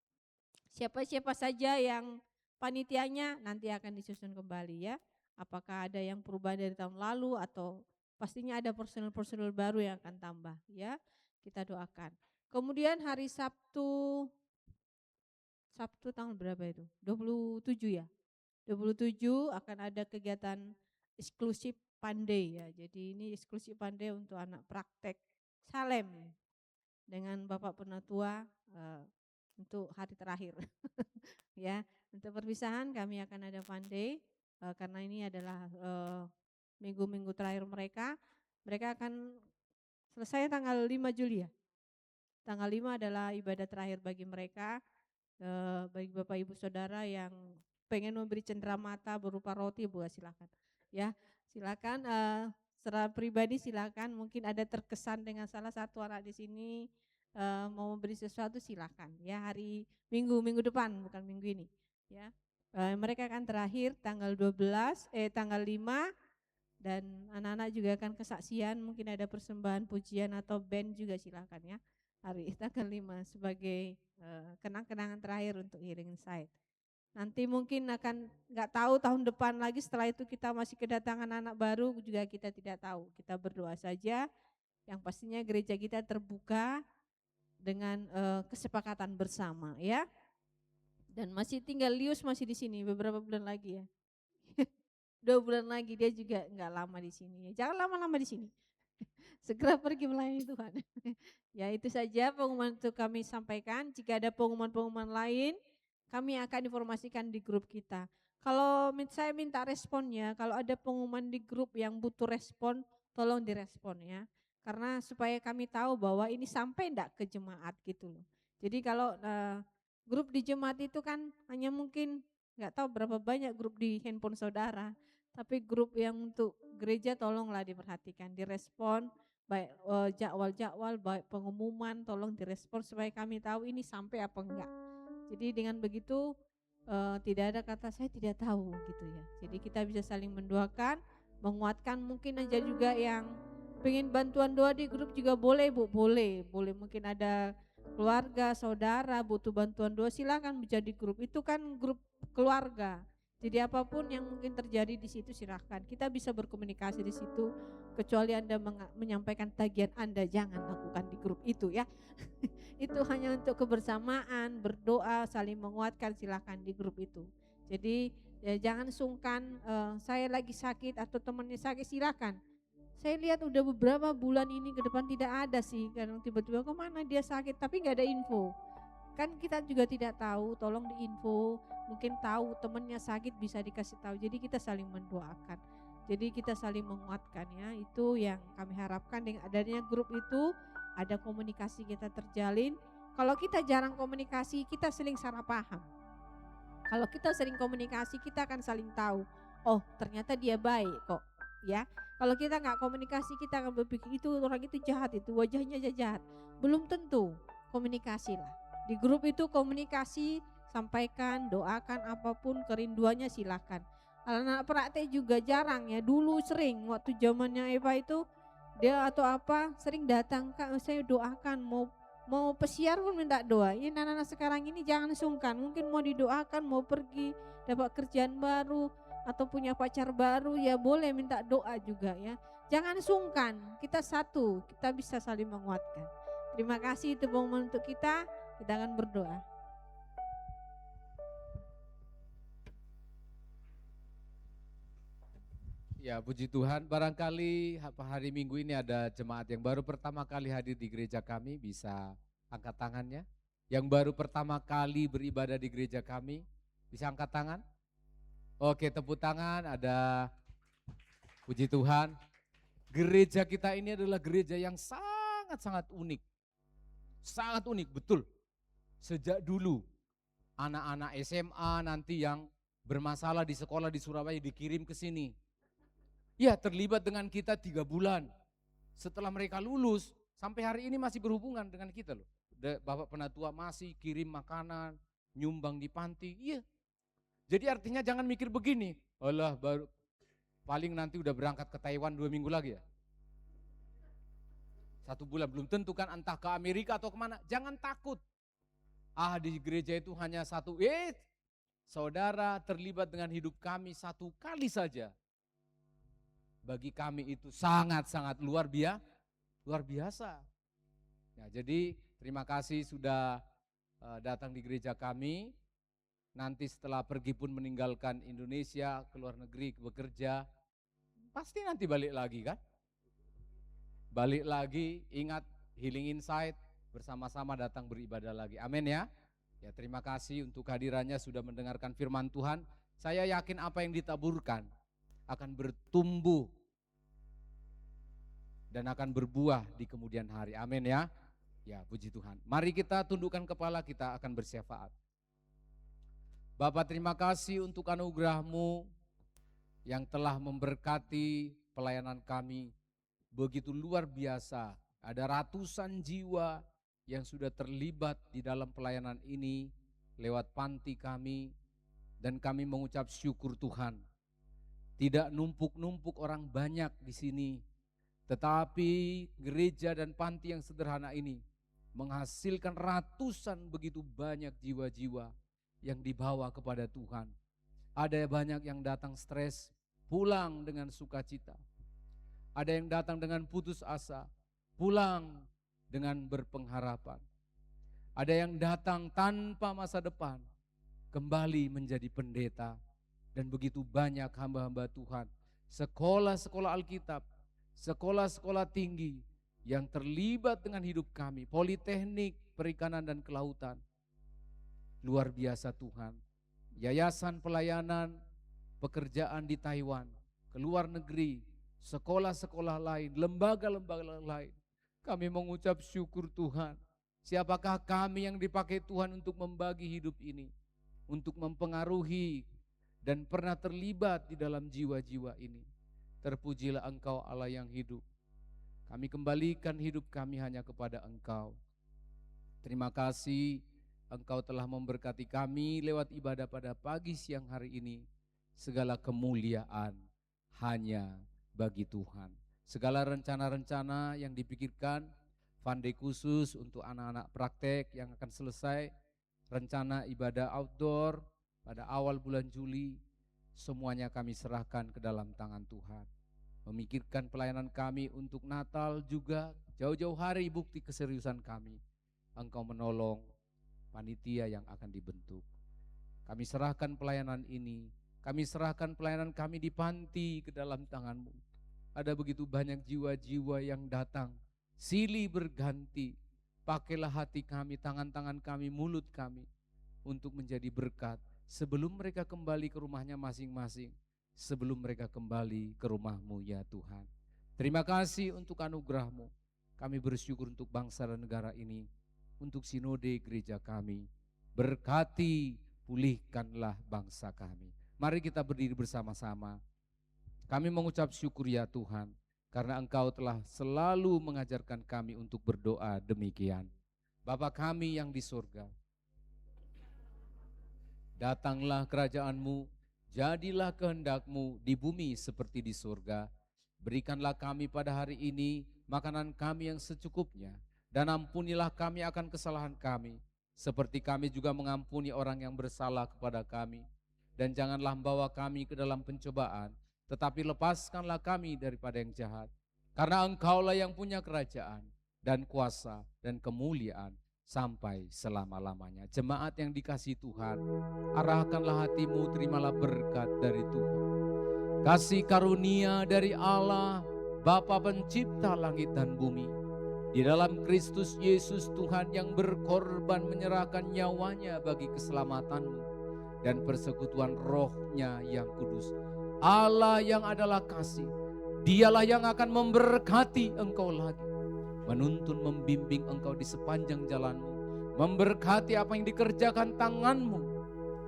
siapa-siapa saja yang panitianya nanti akan disusun kembali ya. Apakah ada yang perubahan dari tahun lalu atau pastinya ada personel-personel baru yang akan tambah ya. Kita doakan. Kemudian hari Sabtu tanggal berapa itu? 27 ya. 27 akan ada kegiatan eksklusif pandai ya. Jadi ini eksklusif pandai untuk anak praktek Salem dengan Bapak Penatua untuk hari terakhir. Ya, untuk perpisahan kami akan ada pandai karena ini adalah minggu-minggu terakhir mereka. Mereka akan selesai tanggal 5 Juli ya. Tanggal 5 adalah ibadah terakhir bagi mereka, bagi Bapak Ibu Saudara yang pengen memberi cenderamata berupa roti, buat silakan. Ya, silakan secara pribadi silakan, mungkin ada terkesan dengan salah satu anak di sini mau memberi sesuatu silakan ya, hari minggu depan bukan minggu ini ya. Mereka akan terakhir tanggal 5 dan anak-anak juga akan kesaksian, mungkin ada persembahan pujian atau band juga silakan ya. Hari tanggal 5 sebagai kenang-kenangan terakhir untuk Healing Insight. Nanti mungkin akan nggak tahu tahun depan lagi, setelah itu kita masih kedatangan anak baru juga kita tidak tahu. Kita berdoa saja, yang pastinya gereja kita terbuka dengan kesepakatan bersama ya. Dan masih tinggal Lius masih di sini beberapa bulan lagi ya. 2 bulan lagi dia juga nggak lama di sini. Jangan lama-lama di sini. Segera pergi melayani Tuhan. Ya itu saja pengumuman itu kami sampaikan. Jika ada pengumuman-pengumuman lain, kami akan informasikan di grup kita. Kalau saya minta responnya, kalau ada pengumuman di grup yang butuh respon, tolong direspon ya. Karena supaya kami tahu bahwa ini sampai enggak ke jemaat gitu loh. Jadi kalau grup di jemaat itu kan hanya mungkin enggak tahu berapa banyak grup di handphone saudara. Tapi grup yang untuk gereja tolonglah diperhatikan, direspon, baik jadwal-jadwal, baik pengumuman tolong direspon supaya kami tahu ini sampai apa enggak. Jadi dengan begitu tidak ada kata saya tidak tahu gitu ya. Jadi kita bisa saling mendoakan, menguatkan, mungkin aja juga yang pengen bantuan doa di grup juga boleh Bu, boleh mungkin ada keluarga, saudara butuh bantuan doa silakan menjadi grup, itu kan grup keluarga. Jadi apapun yang mungkin terjadi di situ silahkan. Kita bisa berkomunikasi di situ. Kecuali Anda menyampaikan tagihan Anda, jangan lakukan di grup itu ya. Itu hanya untuk kebersamaan, berdoa, saling menguatkan, silahkan di grup itu. Jadi ya jangan sungkan, saya lagi sakit atau temannya sakit, silahkan. Saya lihat udah beberapa bulan ini ke depan tidak ada sih, kadang tiba-tiba kemana dia sakit tapi nggak ada info. Kan kita juga tidak tahu, tolong diinfo, mungkin tahu temannya sakit bisa dikasih tahu. Jadi kita saling mendoakan, jadi kita saling menguatkan ya. Itu yang kami harapkan dengan adanya grup itu, ada komunikasi kita terjalin. Kalau kita jarang komunikasi, kita saling salah paham. Kalau kita sering komunikasi, kita akan saling tahu, oh ternyata dia baik kok ya. Kalau kita nggak komunikasi, kita akan berpikir itu orang itu jahat, itu wajahnya jahat. Belum tentu. Komunikasi lah. Di grup itu komunikasi, sampaikan, doakan apapun kerinduannya silahkan. Anak-anak praktek juga jarang ya. Dulu sering waktu zamannya Eva itu, dia atau apa sering datang, Kak saya doakan, mau pesiar pun minta doa. Ini anak-anak sekarang ini jangan sungkan, mungkin mau didoakan, mau pergi dapat kerjaan baru atau punya pacar baru, ya boleh minta doa juga ya. Jangan sungkan, kita satu, kita bisa saling menguatkan. Terima kasih, itu momen untuk kita akan berdoa. Ya puji Tuhan, barangkali hari Minggu ini ada jemaat yang baru pertama kali hadir di gereja kami, bisa angkat tangannya. Yang baru pertama kali beribadah di gereja kami, bisa angkat tangan. Oke, tepuk tangan, ada puji Tuhan. Gereja kita ini adalah gereja yang sangat-sangat unik. Sangat unik, betul. Sejak dulu anak-anak SMA nanti yang bermasalah di sekolah di Surabaya dikirim ke sini. Ya, terlibat dengan kita 3 bulan. Setelah mereka lulus, sampai hari ini masih berhubungan dengan kita loh. Bapak Penatua masih kirim makanan, nyumbang di panti. Iya. Jadi artinya jangan mikir begini, alah baru paling nanti udah berangkat ke Taiwan 2 minggu lagi ya. 1 bulan, belum tentu kan entah ke Amerika atau kemana. Jangan takut. Di gereja itu hanya satu, saudara terlibat dengan hidup kami 1 kali saja. Bagi kami itu sangat-sangat luar biasa. Ya, jadi terima kasih sudah datang di gereja kami. Nanti setelah pergi pun meninggalkan Indonesia, ke luar negeri bekerja, pasti nanti balik lagi kan? Balik lagi, ingat Healing Insight, bersama-sama datang beribadah lagi. Amin ya. Ya terima kasih untuk kehadirannya sudah mendengarkan firman Tuhan. Saya yakin apa yang ditaburkan akan bertumbuh dan akan berbuah di kemudian hari. Amin ya. Ya puji Tuhan. Mari kita tundukkan kepala, kita akan bersyafaat. Bapak terima kasih untuk anugerah-Mu yang telah memberkati pelayanan kami begitu luar biasa. Ada ratusan jiwa yang sudah terlibat di dalam pelayanan ini lewat panti kami, dan kami mengucap syukur Tuhan. Tidak numpuk-numpuk orang banyak di sini, tetapi gereja dan panti yang sederhana ini menghasilkan ratusan begitu banyak jiwa-jiwa yang dibawa kepada Tuhan. Ada banyak yang datang stres, pulang dengan sukacita. Ada yang datang dengan putus asa, pulang dengan berpengharapan. Ada yang datang tanpa masa depan, kembali menjadi pendeta. Dan begitu banyak hamba-hamba Tuhan, sekolah-sekolah Alkitab, sekolah-sekolah tinggi yang terlibat dengan hidup kami, politeknik, perikanan dan kelautan. Luar biasa Tuhan. Yayasan pelayanan, pekerjaan di Taiwan, ke luar negeri, sekolah-sekolah lain, lembaga-lembaga lain. Kami mengucap syukur Tuhan. Siapakah kami yang dipakai Tuhan untuk membagi hidup ini, untuk mempengaruhi dan pernah terlibat di dalam jiwa-jiwa ini. Terpujilah Engkau Allah yang hidup. Kami kembalikan hidup kami hanya kepada Engkau. Terima kasih Engkau telah memberkati kami lewat ibadah pada pagi siang hari ini. Segala kemuliaan hanya bagi Tuhan. Segala rencana-rencana yang dipikirkan, fund khusus untuk anak-anak praktek yang akan selesai, rencana ibadah outdoor pada awal bulan Juli, semuanya kami serahkan ke dalam tangan Tuhan. Memikirkan pelayanan kami untuk Natal juga, jauh-jauh hari bukti keseriusan kami. Engkau menolong panitia yang akan dibentuk. Kami serahkan pelayanan ini, kami serahkan pelayanan kami di panti ke dalam tangan-Mu. Ada begitu banyak jiwa-jiwa yang datang, silih berganti. Pakailah hati kami, tangan-tangan kami, mulut kami untuk menjadi berkat sebelum mereka kembali ke rumahnya masing-masing, sebelum mereka kembali ke rumah-Mu ya Tuhan. Terima kasih untuk anugerah-Mu. Kami bersyukur untuk bangsa dan negara ini, untuk sinode gereja kami. Berkati, pulihkanlah bangsa kami. Mari kita berdiri bersama-sama. Kami mengucap syukur ya Tuhan, karena Engkau telah selalu mengajarkan kami untuk berdoa demikian. Bapa kami yang di surga, datanglah kerajaan-Mu, jadilah kehendak-Mu di bumi seperti di surga. Berikanlah kami pada hari ini makanan kami yang secukupnya, dan ampunilah kami akan kesalahan kami, seperti kami juga mengampuni orang yang bersalah kepada kami. Dan janganlah membawa kami ke dalam pencobaan, tetapi lepaskanlah kami daripada yang jahat. Karena Engkaulah yang punya kerajaan dan kuasa dan kemuliaan sampai selama-lamanya. Jemaat yang dikasihi Tuhan, arahkanlah hatimu, terimalah berkat dari Tuhan. Kasih karunia dari Allah, Bapa pencipta langit dan bumi, di dalam Kristus Yesus Tuhan yang berkorban menyerahkan nyawanya bagi keselamatanmu, dan persekutuan Roh-Nya yang kudus. Allah yang adalah kasih, Dialah yang akan memberkati engkau lagi, menuntun membimbing engkau di sepanjang jalanmu, memberkati apa yang dikerjakan tanganmu,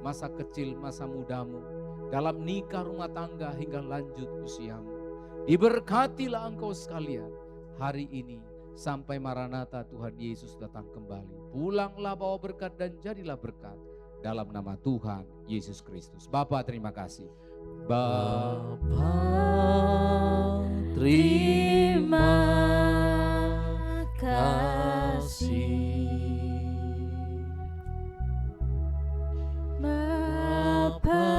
masa kecil, masa mudamu, dalam nikah, rumah tangga hingga lanjut usiamu. Diberkatilah engkau sekalian hari ini sampai Maranatha Tuhan Yesus datang kembali. Pulanglah bawa berkat dan jadilah berkat dalam nama Tuhan Yesus Kristus. Bapa terima kasih. Bapa terima kasih. Bapa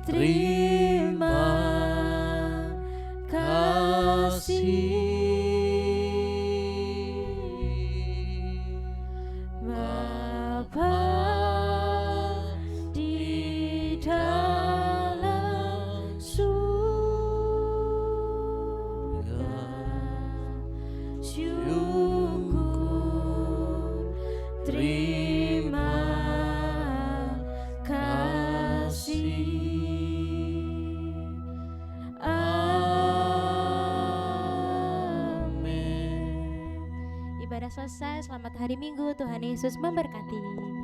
terima kasih. Bapa di dalam surga, syukur terima kasih. Amin. Ibadah selesai, selamat hari Minggu, Tuhan Yesus memberkati.